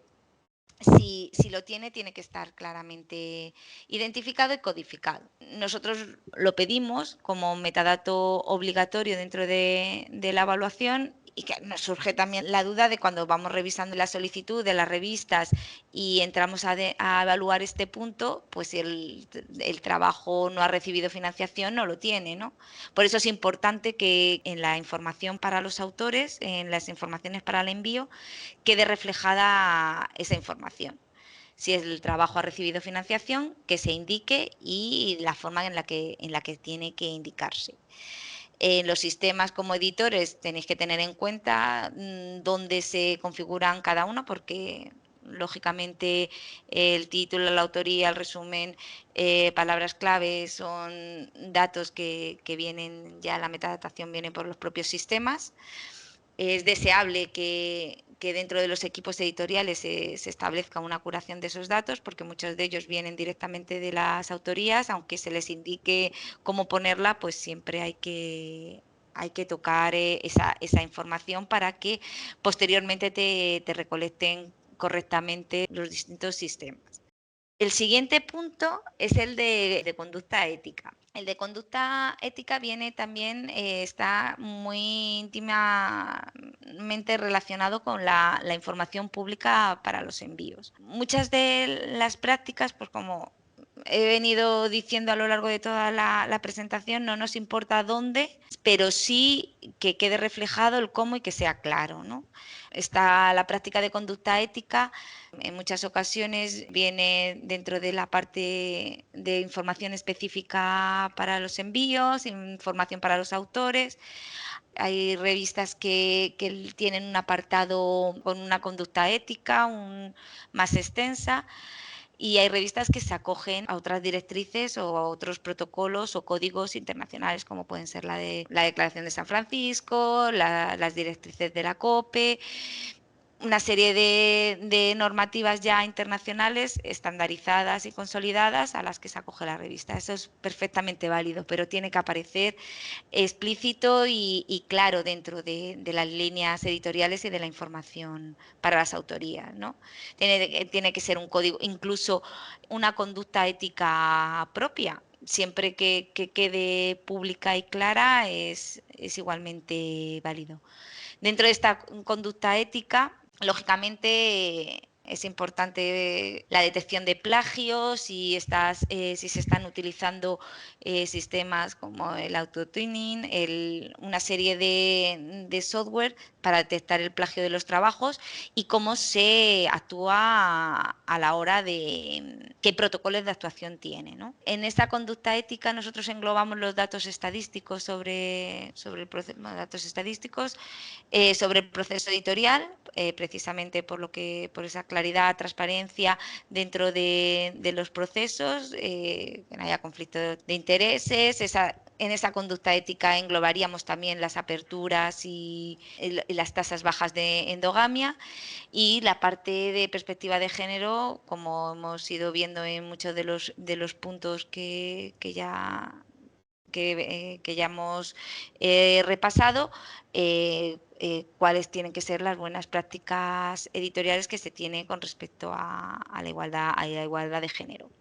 si lo tiene que estar claramente identificado y codificado. Nosotros lo pedimos como metadato obligatorio dentro de la evaluación, y que nos surge también la duda de cuando vamos revisando la solicitud de las revistas y entramos a evaluar este punto, pues si el trabajo no ha recibido financiación, no lo tiene, ¿no? Por eso es importante que en la información para los autores, en las informaciones para el envío, quede reflejada esa información. Si el trabajo ha recibido financiación, que se indique, y la forma en la que tiene que indicarse. En los sistemas como editores tenéis que tener en cuenta dónde se configuran cada uno, porque lógicamente el título, la autoría, el resumen, palabras clave son datos que vienen ya, la metadatación viene por los propios sistemas. Es deseable que dentro de los equipos editoriales se establezca una curación de esos datos, porque muchos de ellos vienen directamente de las autorías. Aunque se les indique cómo ponerla, pues siempre hay que tocar esa información para que posteriormente te recolecten correctamente los distintos sistemas. El siguiente punto es el de conducta ética. El de conducta ética viene también, está muy íntimamente relacionado con la información pública para los envíos. Muchas de las prácticas, pues como he venido diciendo a lo largo de toda la presentación, no nos importa dónde, pero sí que quede reflejado el cómo y que sea claro, ¿no? Está la práctica de conducta ética. En muchas ocasiones viene dentro de la parte de información específica para los envíos, información para los autores. Hay revistas que tienen un apartado con una conducta ética más extensa, y hay revistas que se acogen a otras directrices o a otros protocolos o códigos internacionales, como pueden ser la Declaración de San Francisco, las directrices de la COPE, una serie de normativas ya internacionales estandarizadas y consolidadas a las que se acoge la revista. Eso es perfectamente válido, pero tiene que aparecer explícito y claro dentro de las líneas editoriales y de la información para las autorías, ¿no? Tiene que ser un código, incluso una conducta ética propia. Siempre que quede pública y clara, es igualmente válido. Dentro de esta conducta ética, lógicamente, es importante la detección de plagios, si se están utilizando sistemas como el autotuning, una serie de software para detectar el plagio de los trabajos, y cómo se actúa a la hora de qué protocolos de actuación tiene, ¿no? En esta conducta ética nosotros englobamos los datos estadísticos sobre el proceso, datos estadísticos sobre el proceso editorial, precisamente por esa claridad, transparencia dentro de los procesos, que no haya conflicto de intereses. En esa conducta ética englobaríamos también las aperturas y las tasas bajas de endogamia, y la parte de perspectiva de género, como hemos ido viendo en muchos de los puntos que ya hemos repasado, cuáles tienen que ser las buenas prácticas editoriales que se tienen con respecto a la igualdad de género.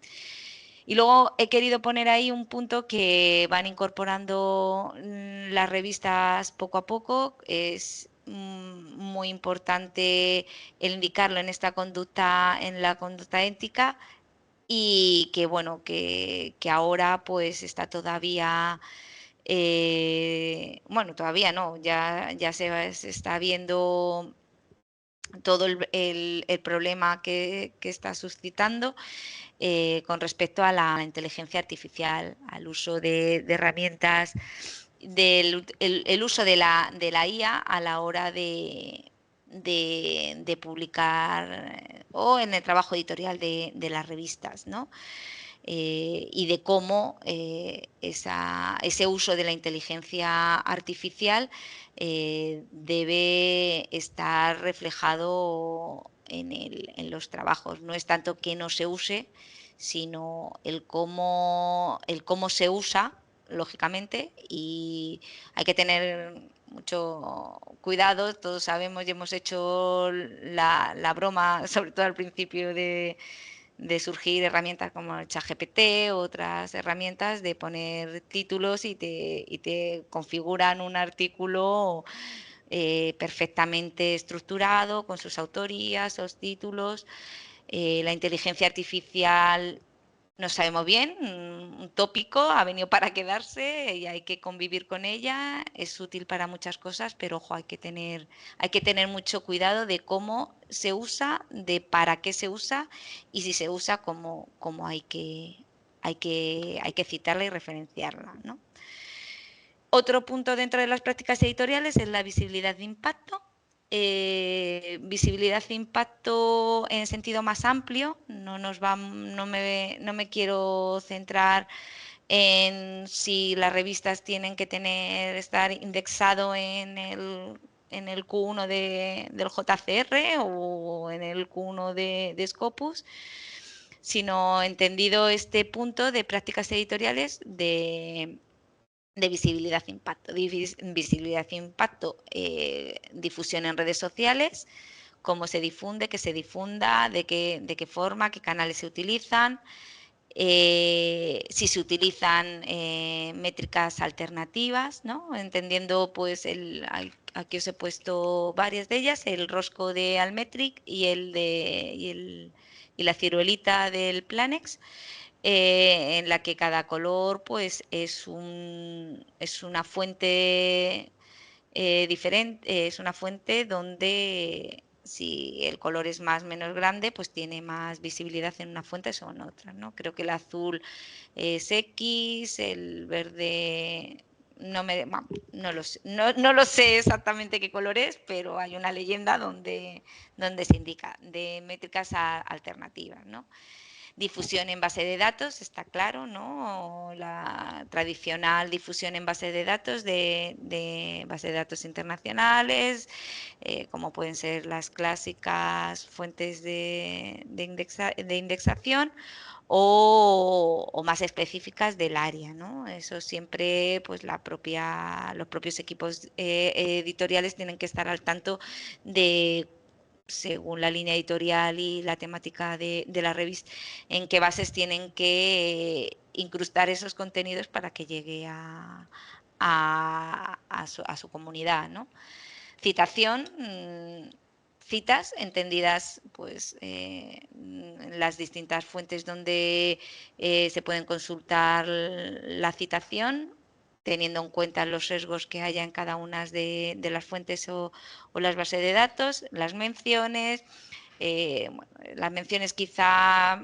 Y luego he querido poner ahí un punto que van incorporando las revistas poco a poco, es muy importante el indicarlo en esta conducta, en la conducta ética, y que bueno, que ahora pues está todavía, bueno, todavía no, ya se está viendo todo el problema que está suscitando con respecto a la inteligencia artificial, al uso de herramientas, el uso de la IA a la hora de publicar o en el trabajo editorial de las revistas, ¿no? Y de cómo ese uso de la inteligencia artificial debe estar reflejado en los trabajos. No es tanto que no se use, sino el cómo se usa, lógicamente, y hay que tener mucho cuidado. Todos sabemos y hemos hecho la broma, sobre todo al principio de surgir herramientas como el ChatGPT, otras herramientas de poner títulos y te configuran un artículo perfectamente estructurado con sus autorías, sus títulos. La inteligencia artificial no sabemos bien, un tópico, ha venido para quedarse y hay que convivir con ella, es útil para muchas cosas, pero ojo, hay que tener mucho cuidado de cómo se usa, de para qué se usa y si se usa, cómo hay que citarla y referenciarla, ¿no? Otro punto dentro de las prácticas editoriales es la visibilidad de impacto. Visibilidad de impacto en sentido más amplio. No me quiero centrar en si las revistas tienen que estar indexado en el Q1 del JCR o en el Q1 de Scopus, sino entendido este punto de prácticas editoriales de visibilidad e impacto. Visibilidad e impacto, difusión en redes sociales, cómo se difunde, que se difunda, de qué forma, qué canales se utilizan, si se utilizan métricas alternativas, ¿no? Entendiendo, pues, aquí os he puesto varias de ellas, el rosco de Almetric y la ciruelita del Planex, en la que cada color pues es una fuente diferente, es una fuente donde si el color es más o menos grande, pues tiene más visibilidad en una fuente o en otra, ¿no? Creo que el azul es X, el verde no lo sé exactamente qué color es, pero hay una leyenda donde se indica de métricas alternativas, ¿no? Difusión en base de datos, está claro, ¿no? La tradicional difusión en base de datos, de base de datos internacionales, como pueden ser las clásicas fuentes de indexación o más específicas del área, ¿no? Eso siempre, pues los propios equipos editoriales tienen que estar al tanto de, según la línea editorial y la temática de la revista, en qué bases tienen que incrustar esos contenidos para que llegue a su comunidad, ¿no? Citación, citas entendidas pues en las distintas fuentes donde se pueden consultar la citación, teniendo en cuenta los sesgos que haya en cada una de las fuentes o las bases de datos, bueno, las menciones quizá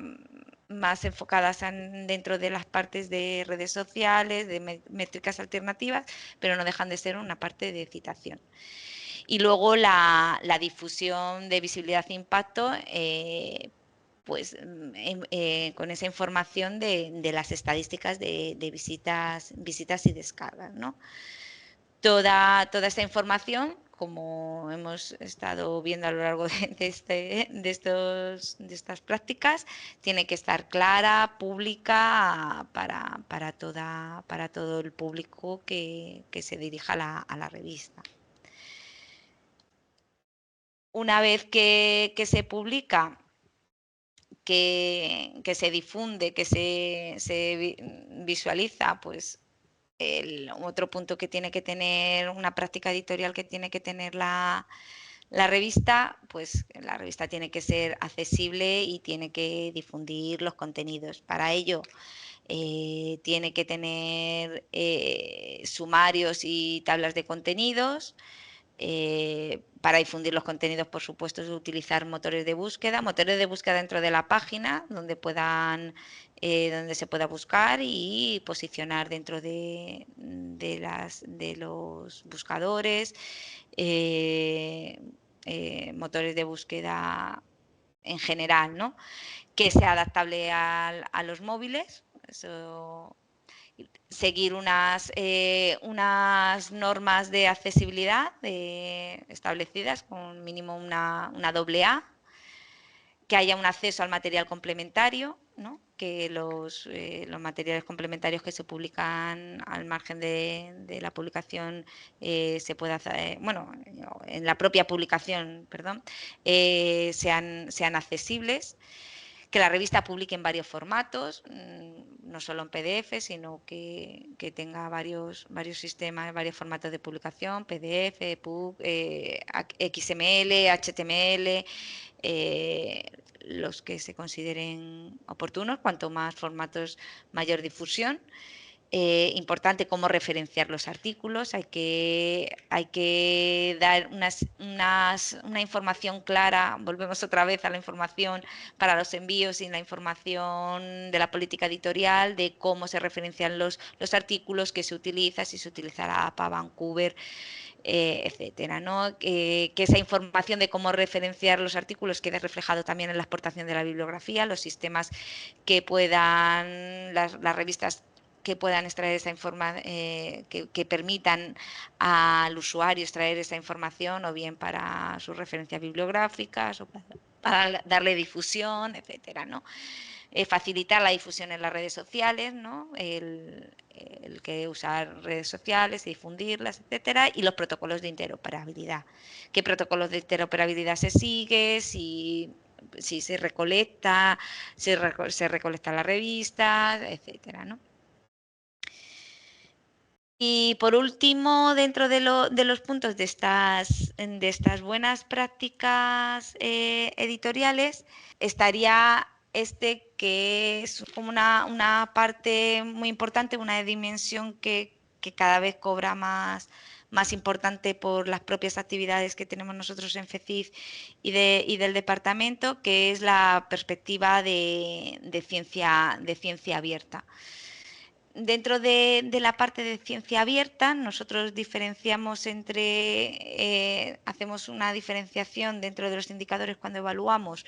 más enfocadas dentro de las partes de redes sociales, de métricas alternativas, pero no dejan de ser una parte de citación. Y luego la difusión de visibilidad e impacto, pues con esa información de las estadísticas de visitas y descargas, ¿no? Toda esta información, como hemos estado viendo a lo largo de estas prácticas, tiene que estar clara, pública, para todo el público que se dirija a la revista. Una vez que se publica, que se difunde, que se visualiza, pues el otro punto que tiene que tener, una práctica editorial que tiene que tener la revista, pues la revista tiene que ser accesible y tiene que difundir los contenidos. Para ello, tiene que tener sumarios y tablas de contenidos. Para difundir los contenidos, por supuesto, es utilizar motores de búsqueda dentro de la página donde se pueda buscar y posicionar dentro de los buscadores, motores de búsqueda en general, ¿no? Que sea adaptable a los móviles. Eso, seguir unas normas de accesibilidad establecidas con mínimo una doble A, que haya un acceso al material complementario, ¿no? Que los materiales complementarios que se publican al margen de la publicación se pueda hacer, bueno, en la propia publicación, perdón, sean accesibles, que la revista publique en varios formatos, no solo en PDF, sino que tenga varios sistemas, varios formatos de publicación, PDF, EPUB, XML, HTML, los que se consideren oportunos. Cuanto más formatos, mayor difusión. Importante cómo referenciar los artículos, hay que dar una información clara, volvemos otra vez a la información para los envíos y la información de la política editorial, de cómo se referencian los artículos, que se utiliza, si se utiliza la APA, Vancouver, etcétera, ¿no? Que esa información de cómo referenciar los artículos quede reflejado también en la exportación de la bibliografía, los sistemas que puedan, las revistas que puedan extraer esa información, que permitan al usuario extraer esa información, o bien para sus referencias bibliográficas, o para darle difusión, etcétera, ¿no? Facilitar la difusión en las redes sociales, ¿no? El que usar redes sociales, difundirlas, etcétera, y los protocolos de interoperabilidad. ¿Qué protocolos de interoperabilidad se sigue? Si se recolecta, se recolecta la revista, etcétera, ¿no? Y por último, dentro de los puntos de estas buenas prácticas editoriales, estaría que es como una parte muy importante, una dimensión que cada vez cobra más importante por las propias actividades que tenemos nosotros en FECID y del departamento, que es la perspectiva de ciencia abierta. Dentro de la parte de ciencia abierta, nosotros diferenciamos hacemos una diferenciación dentro de los indicadores cuando evaluamos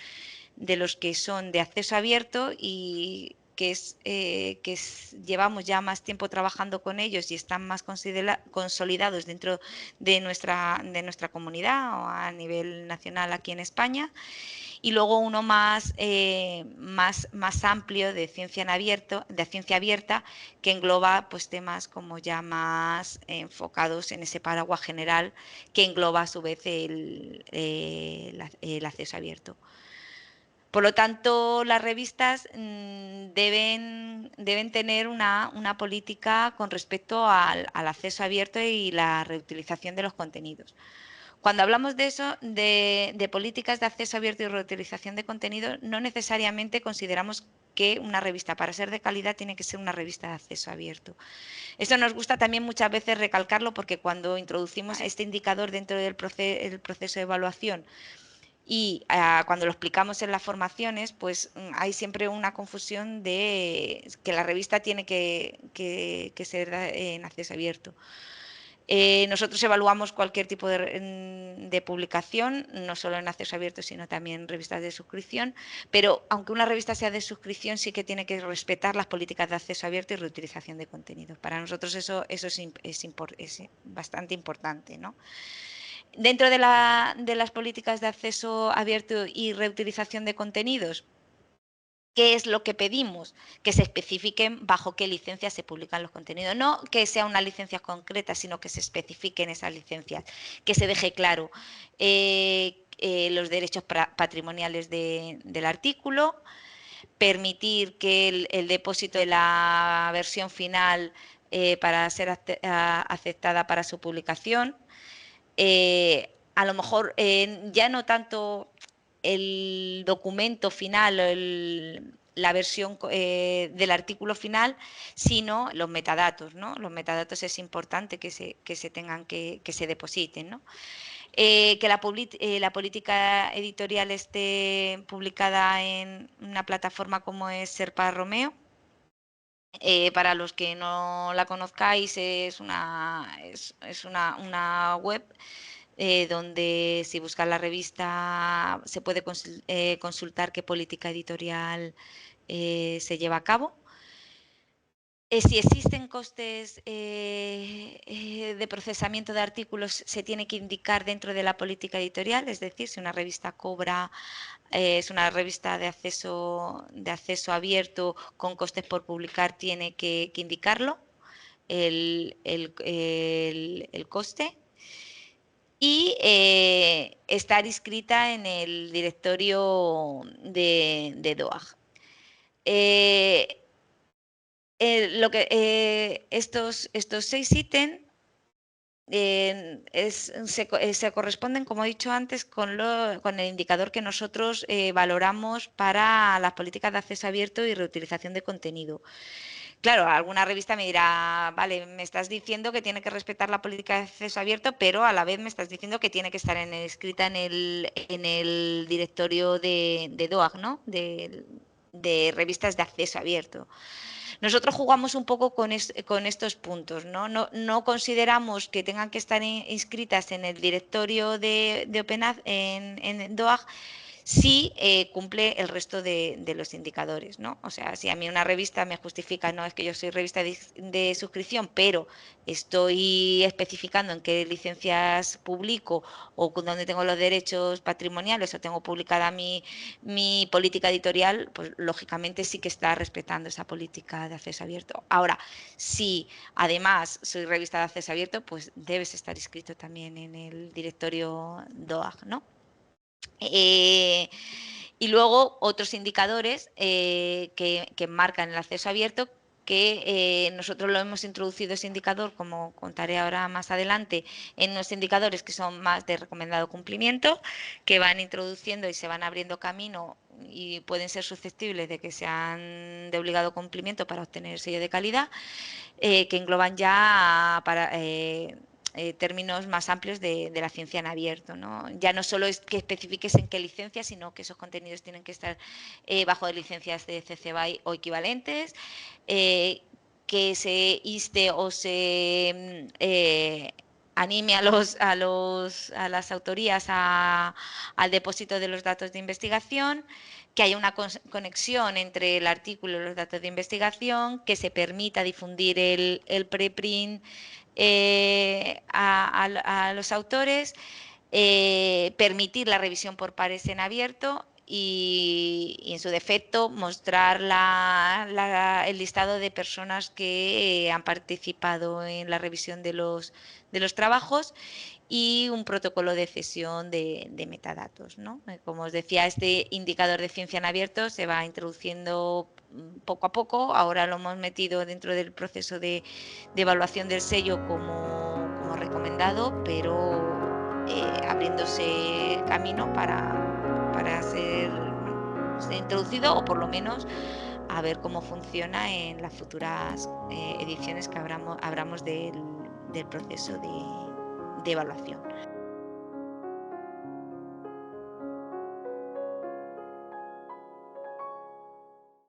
de los que son de acceso abierto y llevamos ya más tiempo trabajando con ellos y están más consolidados dentro de nuestra comunidad o a nivel nacional aquí en España. Y luego uno más amplio de ciencia abierta, que engloba pues temas como ya más enfocados en ese paraguas general que engloba a su vez el acceso abierto. Por lo tanto, las revistas deben tener una política con respecto al acceso abierto y la reutilización de los contenidos. Cuando hablamos de eso, de políticas de acceso abierto y reutilización de contenido, no necesariamente consideramos que una revista, para ser de calidad, tiene que ser una revista de acceso abierto. Eso nos gusta también muchas veces recalcarlo, porque cuando introducimos este indicador dentro del proceso de evaluación y cuando lo explicamos en las formaciones, pues hay siempre una confusión de que la revista tiene que ser en acceso abierto. Nosotros evaluamos cualquier tipo de publicación, no solo en acceso abierto, sino también revistas de suscripción, pero aunque una revista sea de suscripción, sí que tiene que respetar las políticas de acceso abierto y reutilización de contenidos. Para nosotros eso es bastante importante, ¿no? Dentro de las políticas de acceso abierto y reutilización de contenidos, ¿qué es lo que pedimos? Que se especifiquen bajo qué licencias se publican los contenidos. No que sea una licencia concreta, sino que se especifiquen esas licencias, que se deje claro los derechos patrimoniales del artículo, permitir que el depósito de la versión final para ser aceptada para su publicación. A lo mejor ya no tanto el documento final, la versión del artículo final, sino los metadatos, ¿no? Los metadatos es importante que se tengan que se depositen, ¿no? Que la política editorial esté publicada en una plataforma como es Serpa Romeo. Para los que no la conozcáis, es una web donde si buscas la revista se puede consultar qué política editorial se lleva a cabo. Si existen costes de procesamiento de artículos, se tiene que indicar dentro de la política editorial, es decir, si una revista cobra, es una revista de acceso abierto con costes por publicar, tiene que indicarlo, el coste. Y estar inscrita en el directorio de DOAG. Estos 6 ítems se corresponden, como he dicho antes, con el indicador que nosotros valoramos para las políticas de acceso abierto y reutilización de contenido. Claro, alguna revista me dirá, vale, me estás diciendo que tiene que respetar la política de acceso abierto, pero a la vez me estás diciendo que tiene que estar escrita en el directorio de DOAG, ¿no? De revistas de acceso abierto. Nosotros jugamos un poco con estos puntos, ¿no? No consideramos que tengan que estar inscritas en el directorio de OpenAD en DOAG si cumple el resto de los indicadores, ¿no? O sea, si a mí una revista me justifica, no es que yo soy revista de suscripción, pero estoy especificando en qué licencias publico o dónde tengo los derechos patrimoniales o tengo publicada mi política editorial, pues lógicamente sí que está respetando esa política de acceso abierto. Ahora, si además soy revista de acceso abierto, pues debes estar inscrito también en el directorio DOAG, ¿no? Y luego otros indicadores que marcan el acceso abierto, que nosotros lo hemos introducido ese indicador, como contaré ahora más adelante, en unos indicadores que son más de recomendado cumplimiento, que van introduciendo y se van abriendo camino y pueden ser susceptibles de que sean de obligado cumplimiento para obtener el sello de calidad, que engloban ya para términos más amplios de la ciencia en abierto, ¿no? Ya no solo es que especifiques en qué licencia, sino que esos contenidos tienen que estar bajo de licencias de CC BY o equivalentes, que se inste o se anime a las autorías al depósito de los datos de investigación, que haya una conexión entre el artículo y los datos de investigación, que se permita difundir el preprint a los autores, permitir la revisión por pares en abierto y en su defecto mostrar el listado de personas que han participado en la revisión de los trabajos y un protocolo de cesión de metadatos, ¿no? Como os decía, este indicador de ciencia en abierto se va introduciendo poco a poco. Ahora lo hemos metido dentro del proceso de evaluación del sello como recomendado, pero abriéndose camino para ser introducido, o por lo menos a ver cómo funciona en las futuras ediciones que abramos del proceso de evaluación.